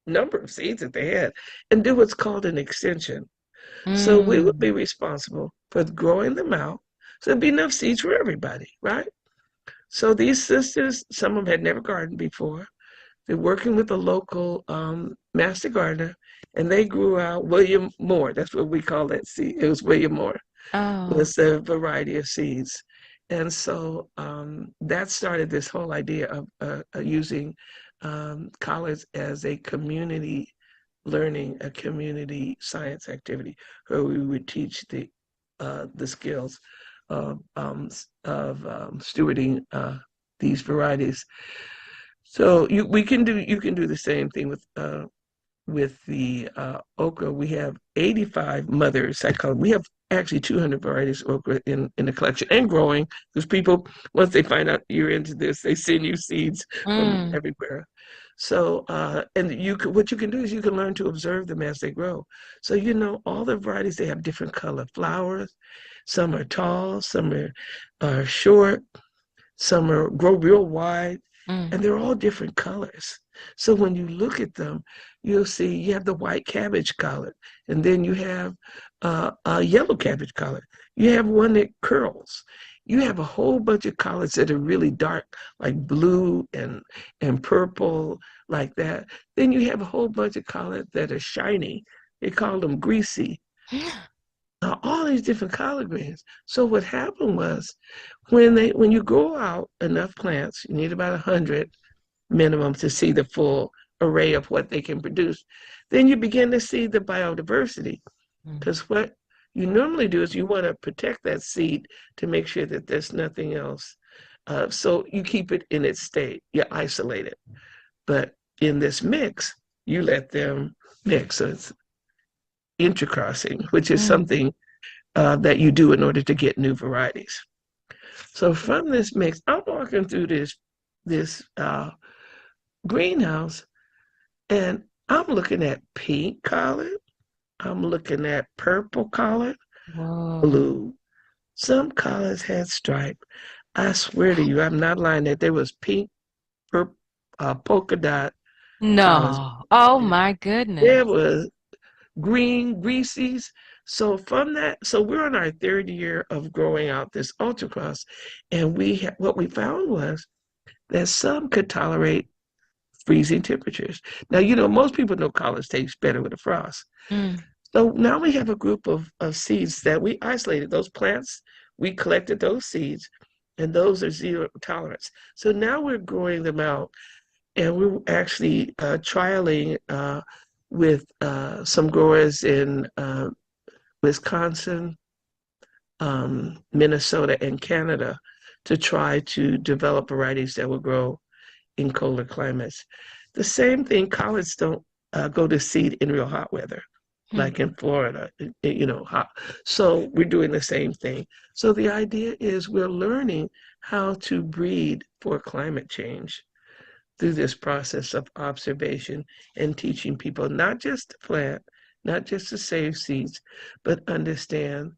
number of seeds that they had, and do what's called an extension. So we would be responsible for growing them out. So there'd be enough seeds for everybody, right? So these sisters, some of them had never gardened before. They're working with a local master gardener, and they grew out William Moore. That's what we call that seed. It was William Moore. Oh. Was a variety of seeds. And so that started this whole idea of using college as a community learning, a community science activity, where we would teach the skills of stewarding these varieties. So you can do the same thing with the okra. We have 85 mothers. We have actually 200 varieties of okra in the collection, and growing, because people, once they find out you're into this, they send you seeds from everywhere. So and what you can do is you can learn to observe them as they grow. So all the varieties, they have different color flowers. Some are tall, some are short, some grow real wide, and they're all different colors. So when you look at them, you'll see you have the white cabbage collard, and then you have a yellow cabbage collard. You have one that curls. You have a whole bunch of collards that are really dark, like blue and purple, like that. Then you have a whole bunch of collards that are shiny. They call them greasy. All these different collard greens. So what happened was, when you grow out enough plants, you need about 100 minimum to see the full array of what they can produce. Then you begin to see the biodiversity, because what you normally do is you want to protect that seed to make sure that there's nothing else. So you keep it in its state, you isolate it. But in this mix, you let them mix. So it's intercrossing, which is something that you do in order to get new varieties. So from this mix, I'm walking through this greenhouse, and I'm looking at pink collard, I'm looking at purple collard, blue. Some collards had stripe. I swear to you, I'm not lying, that there was pink, purple, polka dot collards. No. Oh my goodness. There was green greasies. So from that, so we're on our third year of growing out this ultracross, and what we found was that some could tolerate freezing temperatures. Now, most people know collards taste better with a frost. So now we have a group of seeds that we isolated. Those plants, we collected those seeds, and those are zero tolerance. So now we're growing them out, and we're actually trialing with some growers in Wisconsin, Minnesota, and Canada, to try to develop varieties that will grow in colder climates. The same thing, collards don't go to seed in real hot weather, like in Florida, hot. So we're doing the same thing. So the idea is we're learning how to breed for climate change through this process of observation and teaching people not just to plant, not just to save seeds, but understand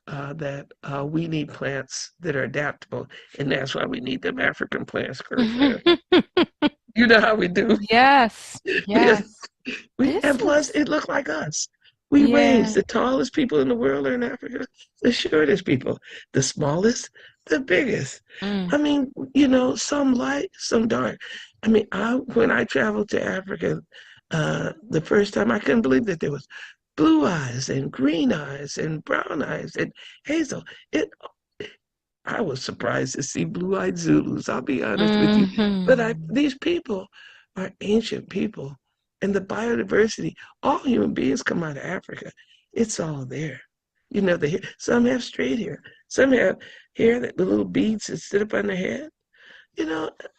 that we need plants that are adaptable. And that's why we need them African plants, girlfriend. You know how we do. Yes. Yes. This And plus, is, it looked like us. We range. The tallest people in the world are in Africa, the shortest people, the smallest, the biggest. I mean, some light, some dark. I mean, when I traveled to Africa the first time, I couldn't believe that there was blue eyes and green eyes and brown eyes and hazel. I was surprised to see blue-eyed Zulus, I'll be honest with you. But these people are ancient people. And the biodiversity, all human beings come out of Africa. It's all there. Some have straight hair. Some have hair that the little beads that sit up on their head.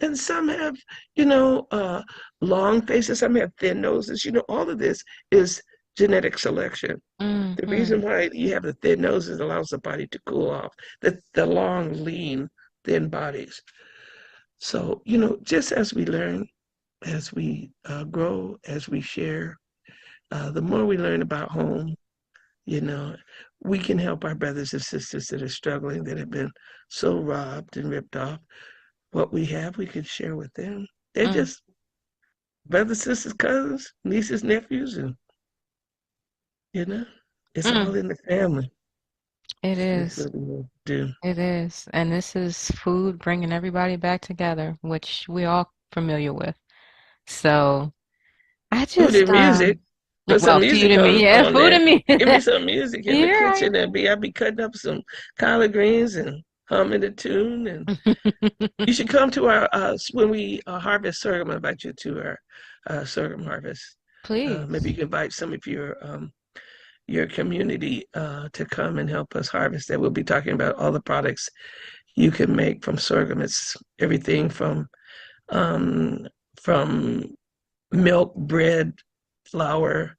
And some have, long faces. Some have thin noses. All of this is genetic selection. The reason why you have the thin noses allows the body to cool off. The long, lean, thin bodies. So, just as we learn, as we grow, as we share, the more we learn about home, we can help our brothers and sisters that are struggling, that have been so robbed and ripped off. What we have, we can share with them. They're just brothers, sisters, cousins, nieces, nephews, and it's all in the family. It That's is. what we will do. It is. And this is food bringing everybody back together, which we all familiar with. So I Food just, and music. Put some food music and me, on food there. and me. Give me some music in the You're right. kitchen, and I'll be cutting up some collard greens and humming the tune. And you should come to our when we harvest sorghum. I invite you to our sorghum harvest. Please. Maybe you can invite some of your community to come and help us harvest that. We'll be talking about all the products you can make from sorghum. It's everything from milk, bread, flour.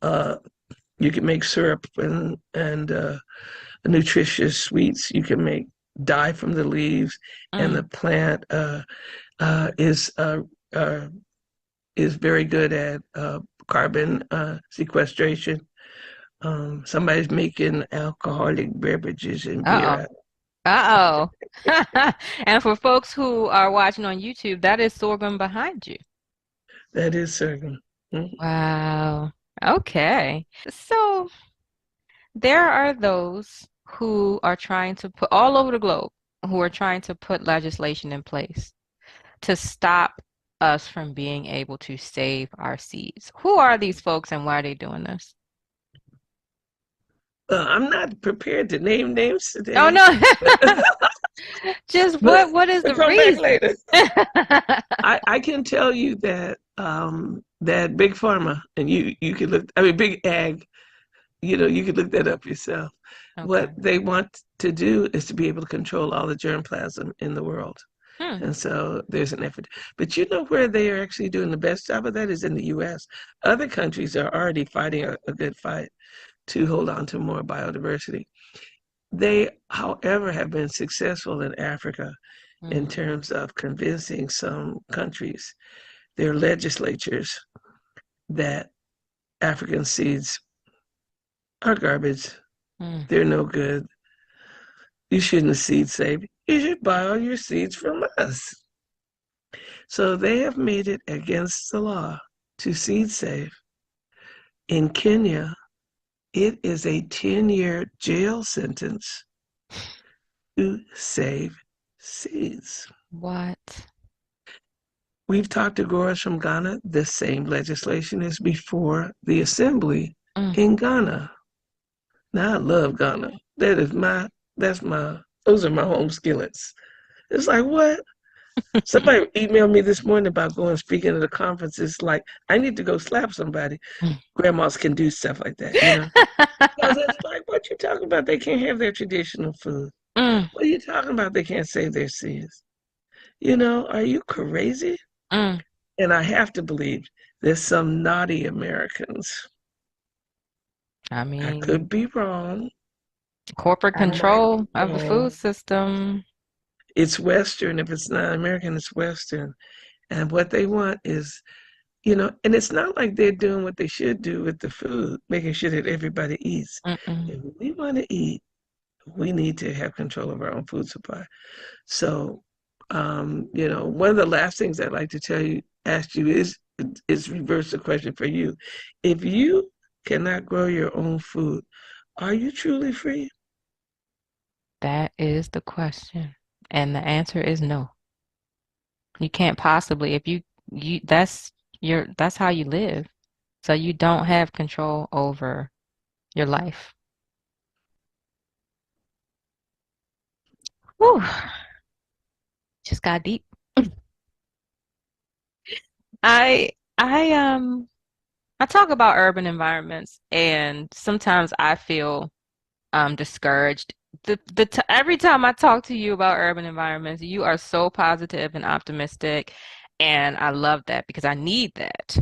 You can make syrup and nutritious sweets. You can make dye from the leaves, and the plant is very good at carbon sequestration. Somebody's making alcoholic beverages and beer. Uh-oh. And for folks who are watching on YouTube, that is sorghum behind you. That is sorghum. Wow. Okay. So there are those who are trying to put all over the globe, who are trying to put legislation in place to stop us from being able to save our seeds. Who are these folks and why are they doing this? I'm not prepared to name names today. Oh no. Just what is the come reason? Back later. I can tell you that that big pharma, and you can look, I mean big ag, you can look that up yourself. Okay. What they want to do is to be able to control all the germplasm in the world. And so there's an effort. But where they are actually doing the best job of that is in the US. Other countries are already fighting a good fight to hold on to more biodiversity. They, however, have been successful in Africa in terms of convincing some countries, their legislatures, that African seeds are garbage. They're no good. You shouldn't seed save. You should buy all your seeds from us. So they have made it against the law to seed save. In Kenya, it is a 10-year jail sentence to save seeds. What? We've talked to growers from Ghana. The same legislation is before the assembly in Ghana. Now I love Ghana. Those are my home skillets. It's like, what? Somebody emailed me this morning about going speaking at a conference. It's like, I need to go slap somebody. Grandmas can do stuff like that, Because it's like, what you talking about? They can't have their traditional food. What are you talking about? They can't save their seeds. Are you crazy? And I have to believe there's some naughty Americans. I I could mean, be wrong. corporate I might control be of the food wrong. system. It's Western. If it's not American, it's Western. And what they want is, and it's not like they're doing what they should do with the food, making sure that everybody eats. Mm-mm. If we want to eat, we need to have control of our own food supply. So, one of the last things I'd like to ask you is reverse the question for you. If you cannot grow your own food, are you truly free? That is the question. And the answer is no. You can't possibly, if that's how you live. So you don't have control over your life. Whew, just got deep. I I I talk about urban environments and sometimes I feel discouraged. Every time I talk to you about urban environments, you are so positive and optimistic, and I love that because I need that.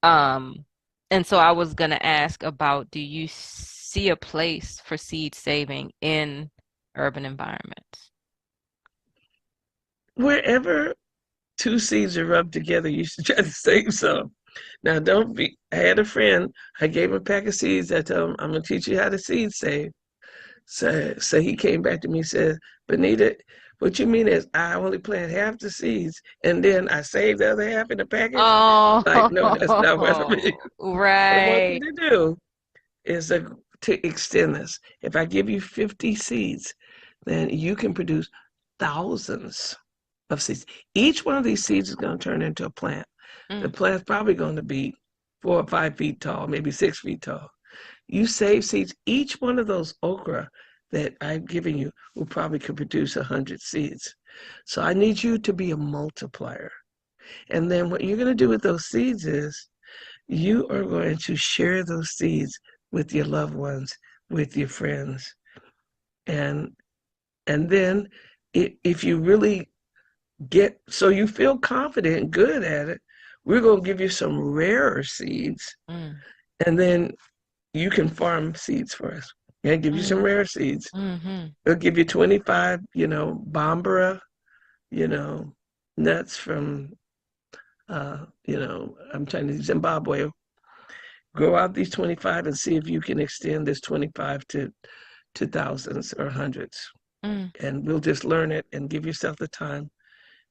Um, and so I was gonna ask about, do you see a place for seed saving in urban environments? Wherever two seeds are rubbed together, you should try to save some. Now, don't be. I had a friend. I gave him a pack of seeds. I told him, I'm gonna teach you how to seed save. So he came back to me and said, Boneeta, what you mean is I only plant half the seeds and then I save the other half in the package? Like, no, that's not what I mean. Oh, What I want you right. to do is to extend this. If I give you 50 seeds, then you can produce thousands of seeds. Each one of these seeds is going to turn into a plant. The Mm, plant's probably going to be 4 or 5 feet tall, maybe 6 feet tall. You save seeds. Each one of those okra that I've given you will probably could produce 100 seeds. So I need you to be a multiplier. And then what you're going to do with those seeds is you are going to share those seeds with your loved ones, with your friends. And and then if you really so you feel confident and good at it, we're going to give you some rarer seeds. mm, And then you can farm seeds for us. Yeah, give you some mm, rare seeds. mm-hmm, It'll give you 25, Bambara, you know, nuts from, I'm trying to Zimbabwe. Grow out these 25 and see if you can extend this 25 to thousands or hundreds. mm, And we'll just learn it and give yourself the time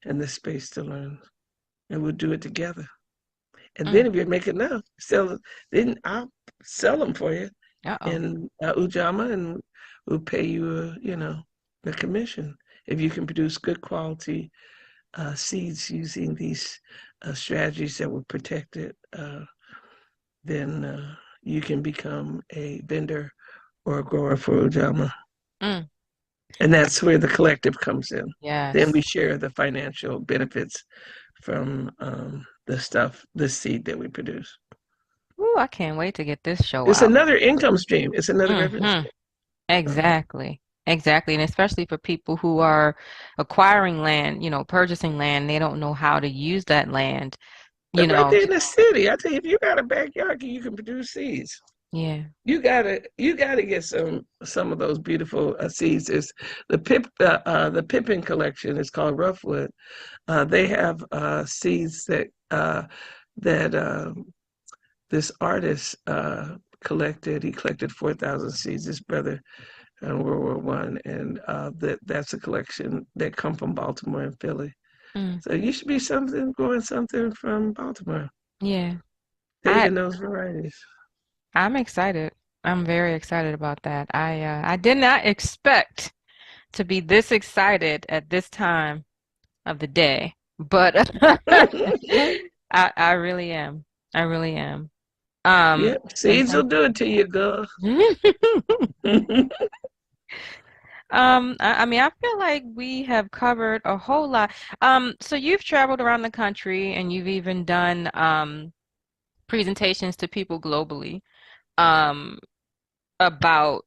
and the space to learn. And we'll do it together. And then mm. if you make enough, then I'll sell them for you Uh-oh. in Ujamaa, and we'll pay you, a commission if you can produce good quality seeds using these strategies that were protected. Then you can become a vendor or a grower for Ujamaa, Mm, and that's where the collective comes in. Then yes. we share the financial benefits from the seed that we produce. Ooh, I can't wait to get this show It's out. another income stream. It's another revenue Mm-hmm. stream. Uh, Exactly. Exactly. And especially for people who are acquiring land, purchasing land, they don't know how to use that land, you but right know. there in the city, I tell you, if you got a backyard, you can produce seeds. Yeah. You gotta get some of those beautiful seeds. It's the Pippin collection is called Roughwood. They have seeds that this artist collected. He collected 4,000 seeds. His brother in World War I, and that's a collection that come from Baltimore and Philly. Mm, So you should be growing something from Baltimore, yeah. I saving those varieties. I'm excited. I'm very excited about that. I did not expect to be this excited at this time of the day, but I really am. I really am. Yep, And seeds will thank do it to you, girl. you. I mean, I feel like we have covered a whole lot. So you've traveled around the country and you've even done presentations to people globally um about,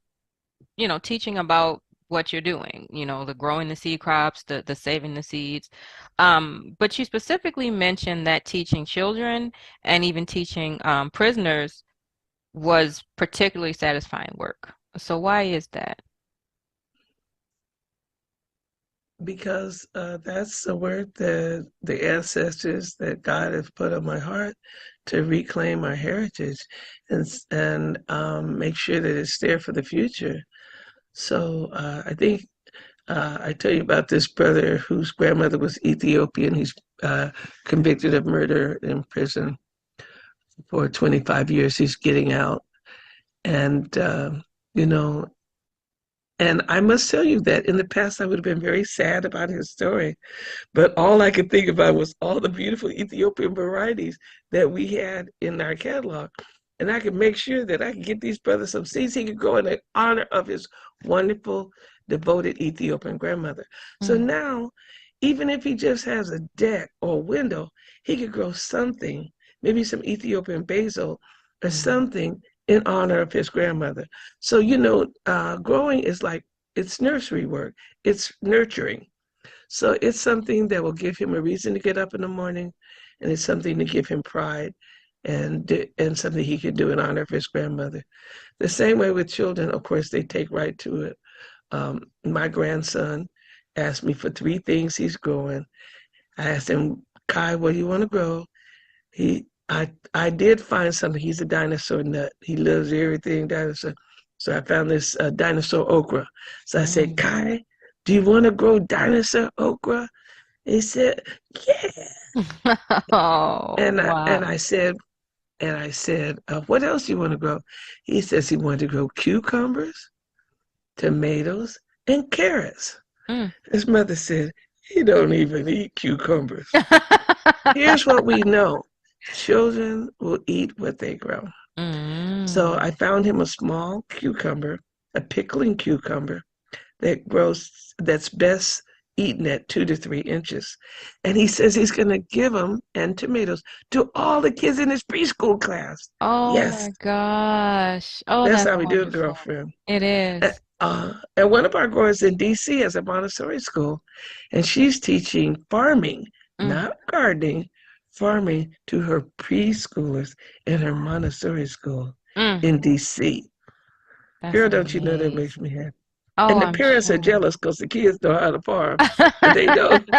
teaching about what you're doing, the growing the seed crops, the saving the seeds. But you specifically mentioned that teaching children and even teaching prisoners was particularly satisfying work. So why is that? Because that's the word that the ancestors that God has put on my heart to reclaim our heritage and make sure that it's there for the future. So I think I tell you about this brother whose grandmother was Ethiopian. He's convicted of murder in prison for 25 years. He's getting out. And, you know, and I must tell you that in the past, I would have been very sad about his story. But all I could think about was all the beautiful Ethiopian varieties that we had in our catalog. And I could make sure that I could get these brothers some seeds he could grow in honor of his wonderful, devoted Ethiopian grandmother. So now, even if he just has a deck or a window, he could grow something, maybe some Ethiopian basil or something in honor of his grandmother. So, growing is like, it's nursery work, it's nurturing. So it's something that will give him a reason to get up in the morning, and it's something to give him pride and something he could do in honor of his grandmother. The same way with children, of course, they take right to it. My grandson asked me for 3 things he's growing. I asked him, Kai, what do you want to grow? I did find something. He's a dinosaur nut. He loves everything dinosaur. So I found this dinosaur okra. So I said, Kai, do you want to grow dinosaur okra? He said, yeah. Oh, wow. And I said, what else do you want to grow? He says he wanted to grow cucumbers, tomatoes, and carrots. His mother said, he don't even eat cucumbers. Here's what we know. Children will eat what they grow. So I found him a small cucumber, a pickling cucumber that's best eaten at 2 to 3 inches. And he says he's going to give them, and tomatoes, to all the kids in his preschool class. Oh yes. my gosh. Oh, that's that's how we do it, wonderful. girlfriend. It is. And one of our growers in DC has a Montessori school, and she's teaching farming, not gardening, farming to her preschoolers in her Montessori school in DC. That's Girl, don't you know that amazing. makes me happy? Oh, And the I'm parents are sure. jealous because the kids know how to farm, but they don't.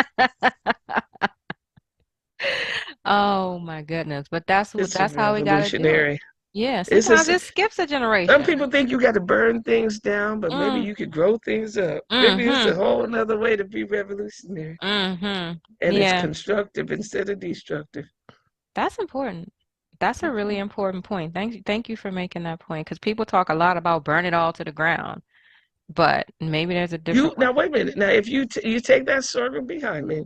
Oh my goodness. But that's It's how we gotta do it. revolutionary. Yeah, It's sometimes just, it skips a some generation. people think you got to burn things down, but maybe you could grow things up. Maybe it's a whole another way to be revolutionary. And it's Yeah, constructive instead of destructive. that's important. That's a really important point. Thank you for making that point, because people talk a lot about burn it all to the ground, but maybe there's a different way. Now wait a minute. Now if you take that sorghum behind me,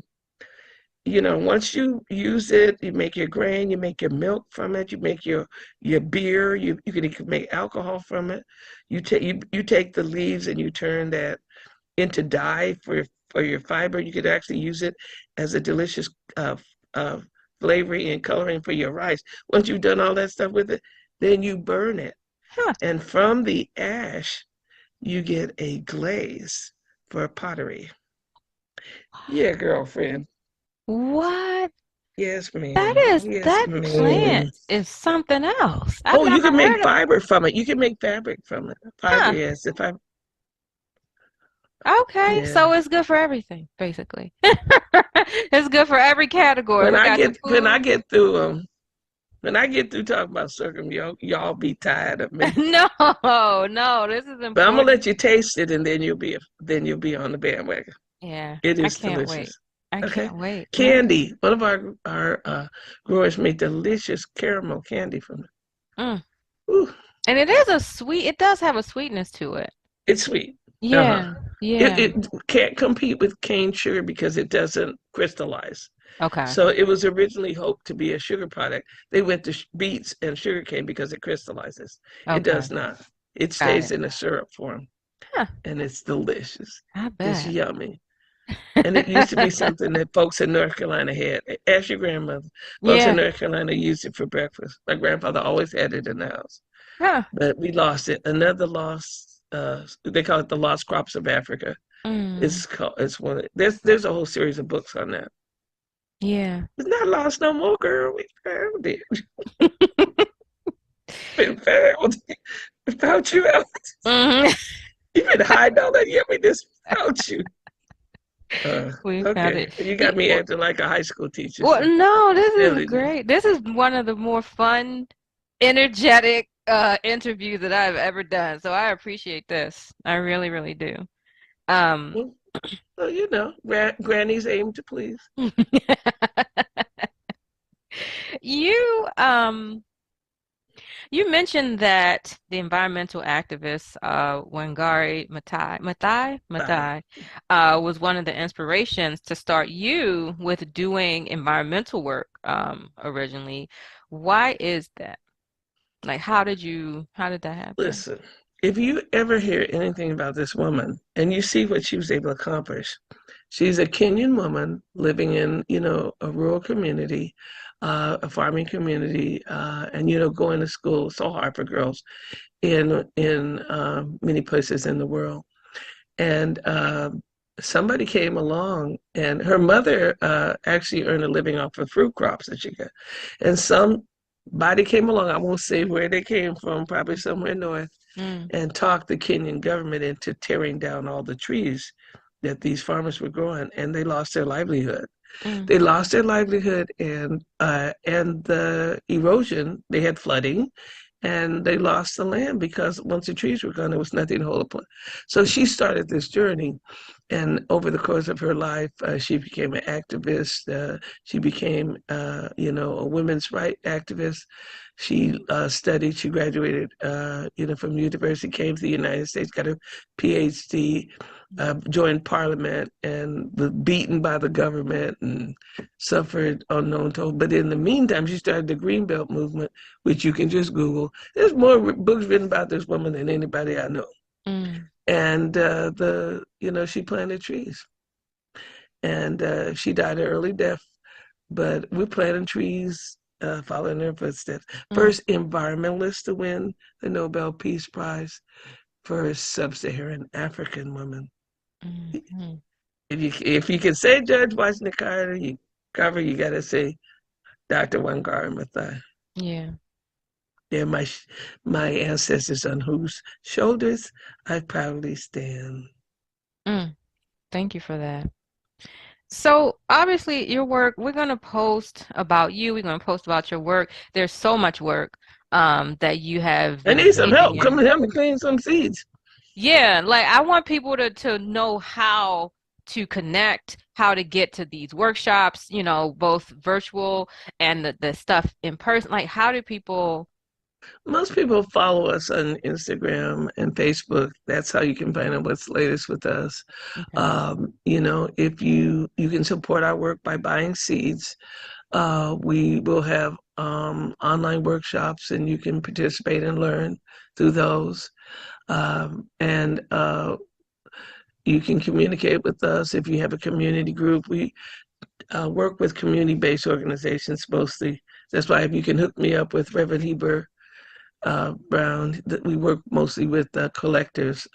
once you use it, you make your grain, you make your milk from it, you make your beer, you can make alcohol from it. You take the leaves and you turn that into dye for your fiber. You could actually use it as a delicious flavoring and coloring for your rice. Once you've done all that stuff with it, then you burn it. And from the ash, you get a glaze for pottery. Yeah, girlfriend. What? Yes, ma'am. That plant is something else. I've You can never make heard of. fiber from it. You can make fabric from it. Fiber, yes. Okay, Yeah. so it's good for everything, basically. It's good for every category. When We I got the get when I food. get through talking about sorghum, y'all be tired of me. No, this is But I'm gonna important. let you taste it, and then you'll be on the bandwagon. Yeah, It I is can't wait. delicious. I Okay. can't wait. Yeah. Candy. One of our growers made delicious caramel candy from it. Ooh, And it does have a sweetness to it. it's sweet. Yeah, yeah. It can't compete with cane sugar because it doesn't crystallize. Okay. So it was originally hoped to be a sugar product. They went to beets and sugarcane because it crystallizes. It Okay. does not. It Got stays it. in a syrup form. Huh, And it's delicious. I It's bet. yummy. And it used to be something that folks in North Carolina had. Ask your grandmother. Folks in Yeah. North Carolina used it for breakfast. My grandfather always had it in the house. Huh. But we lost it. Another loss They call it the Lost Crops of Africa. Mm, It's one. There's a whole series of books on that. yeah. It's not lost no more, girl. We found it. Been found. We found you out. Mhm. You've been hiding all that. Yeah, we just found you. We found Okay, it. you got me Well, acting like a high school teacher. well, So no, this is silly me. great. This is one of the more fun, energetic interviews that I've ever done. So I appreciate this. I really, really do. Um, Well, grannies aim to please. you you mentioned that the environmental activist Wangari Bye. Maathai was one of the inspirations to start you with doing environmental work originally. Why is that? Like, how did that happen? Listen, if you ever hear anything about this woman and you see what she was able to accomplish, she's a Kenyan woman living in, a rural community, a farming community, and going to school. So hard for girls in many places in the world. And somebody came along, and her mother actually earned a living off of fruit crops that she got. And somebody came along, I won't say where they came from, probably somewhere north, Mm, and talked the Kenyan government into tearing down all the trees that these farmers were growing, and they lost their livelihood. mm, They lost their livelihood, and the erosion. They had flooding, and they lost the land because once the trees were gone, there was nothing to hold upon. So she started this journey, and over the course of her life, she became an activist. She became, a women's rights activist. She studied. She graduated, from University, came to the United States, got a PhD, joined Parliament, and was beaten by the government and suffered unknown toll. But in the meantime, she started the Greenbelt movement, which you can just Google. There's more books written about this woman than anybody I know. mm, And she planted trees, and she died an early death. But we're planting trees, following her footsteps. mm, First environmentalist to win the Nobel Peace Prize, first sub-Saharan African woman. mm, mm. If you can say Judge Washington Carver, you gotta say Dr. Wangari Maathai. Yeah. They're my ancestors on whose shoulders I proudly stand. Mm. Thank you for that. So obviously your work, we're going to post about you. We're going to post about your work. There's so much work that you have I been need some engaging help. Come in. and help me clean some seeds. Yeah, like I want people to know how to connect, how to get to these workshops, both virtual and the stuff in person. Like how do people Most people follow us on Instagram and Facebook. That's how you can find out what's latest with us. Okay. If you can support our work by buying seeds, we will have online workshops, and you can participate and learn through those. And You can communicate with us if you have a community group. We work with community-based organizations mostly. That's why if you can hook me up with Reverend Heber Brown, that we work mostly with collectives.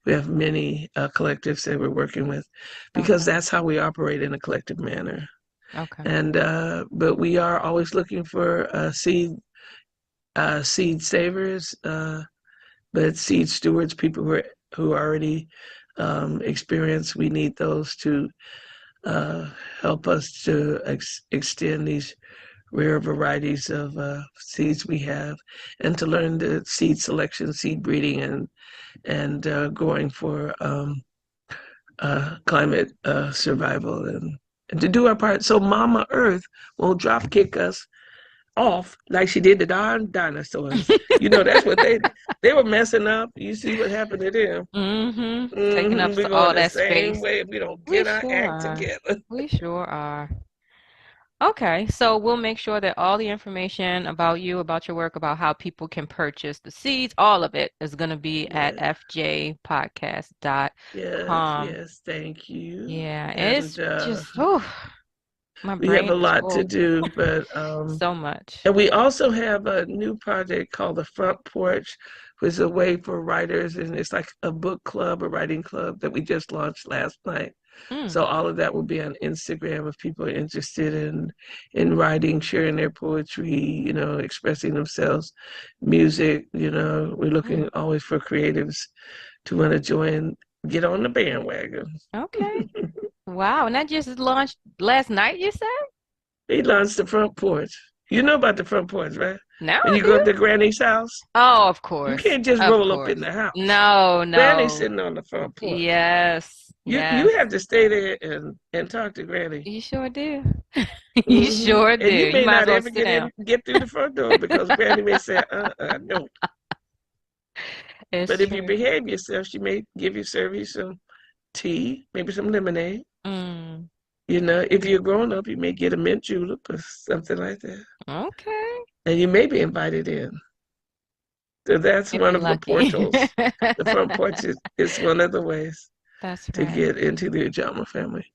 We have many collectives that we're working with because Okay. that's how we operate in a collective manner. Okay. And but we are always looking for seed savers, but seed stewards, people who already experienced. We need those to uh, help us to extend these rare varieties of seeds we have, and to learn the seed selection, seed breeding, and growing for climate survival, and to do our part so Mama Earth won't drop kick us off like she did the darn dinosaurs. That's what they were messing up. You see what happened to them. Taking up We're going all the that same space. way if we don't We get our sure act are. together. We sure are. Okay, so we'll make sure that all the information about you, about your work, about how people can purchase the seeds, all of it is going to be at Yes, fjpodcast.com. yes. Thank you. Yeah, And it's just, oh. My We have brain a is lot to full. do, but So much. and we also have a new project called the Front Porch, which is a way for writers, and it's like a book club, a writing club that we just launched last night. Mm, So all of that will be on Instagram if people are interested in writing, sharing their poetry, expressing themselves, music. We're looking mm. always for creatives to want to join, get on the bandwagon. Okay. Wow. And that just launched last night, you said? He launched the Front Porch. You know about the Front Porch, right? Now When I you go up do. to Granny's house, Oh, of you course. can't just Of roll up in course. the house. No, Granny's no. sitting on the front porch. Yes. You Yes. have to stay there and talk to Granny. You sure do. You Hmm. sure do. And you You may might as not well ever sit down. get through the front door because Granny may say, no. It's But if you true. behave yourself, she may serve you some tea, maybe some lemonade. Mm, If you're grown up, you may get a mint julep or something like that. okay. And you may be invited in. So that's If one you're of the lucky. portals. The front porch is one of the ways That's to right. get into the Ujamaa family.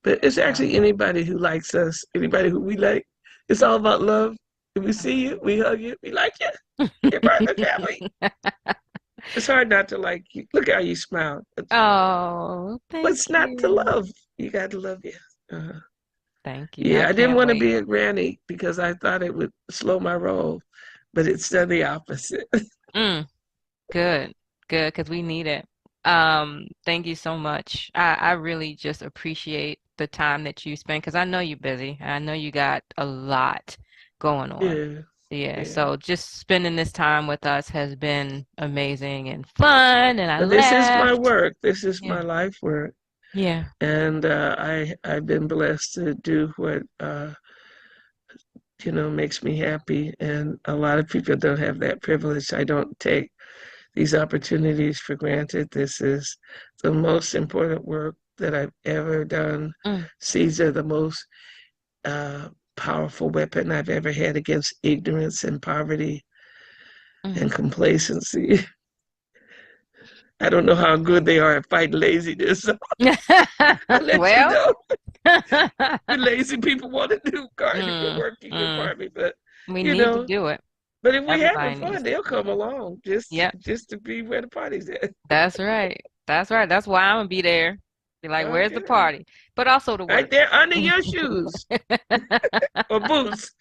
But it's Wow. actually anybody who likes us, anybody who we like. It's all about love. If we see you, we hug you, we like you. You're part of the family. It's hard not to like you. Look how you smile. Oh, thank What's not to you. love? You got to love you. Uh-huh. Thank you. I Yeah, I didn't can't want to wait. be a granny because I thought it would slow my roll, but it's done the opposite. Mm, good. Good, because we need it. Thank you so much. I really just appreciate the time that you spend because I know you're busy. I know you got a lot going on. Yeah, Yeah, yeah. so just spending this time with us has been amazing and fun, and I But this is my laughed. work. This is Yeah. my life work. Yeah. And I've been blessed to do what makes me happy. And a lot of people don't have that privilege. I don't take these opportunities for granted. This is the most important work that I've ever done. Mm, Seeds are the most powerful weapon I've ever had against ignorance and poverty mm. and complacency. I don't know how good they are at fighting laziness. So I'll let you Well, know. The lazy people want to do gardening mm, work in your mm. apartment, but We you need to know, do it. but if we having Everybody needs fun, to. they'll come along just Yep, just to be where the party's at. that's right. That's right. That's why I'm gonna be there. Be like, where's the Okay. party? But also to Right work. there under your shoes or boots.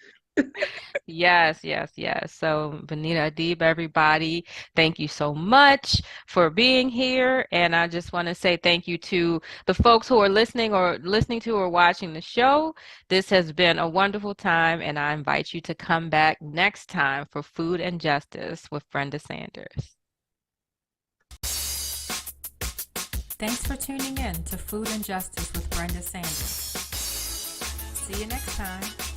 Yes, yes, yes. So, Bonnetta Adeeb, everybody, thank you so much for being here. And I just want to say thank you to the folks who are listening to or watching the show. This has been a wonderful time, and I invite you to come back next time for Food and Justice with Brenda Sanders. Thanks for tuning in to Food and Justice with Brenda Sanders. See you next time.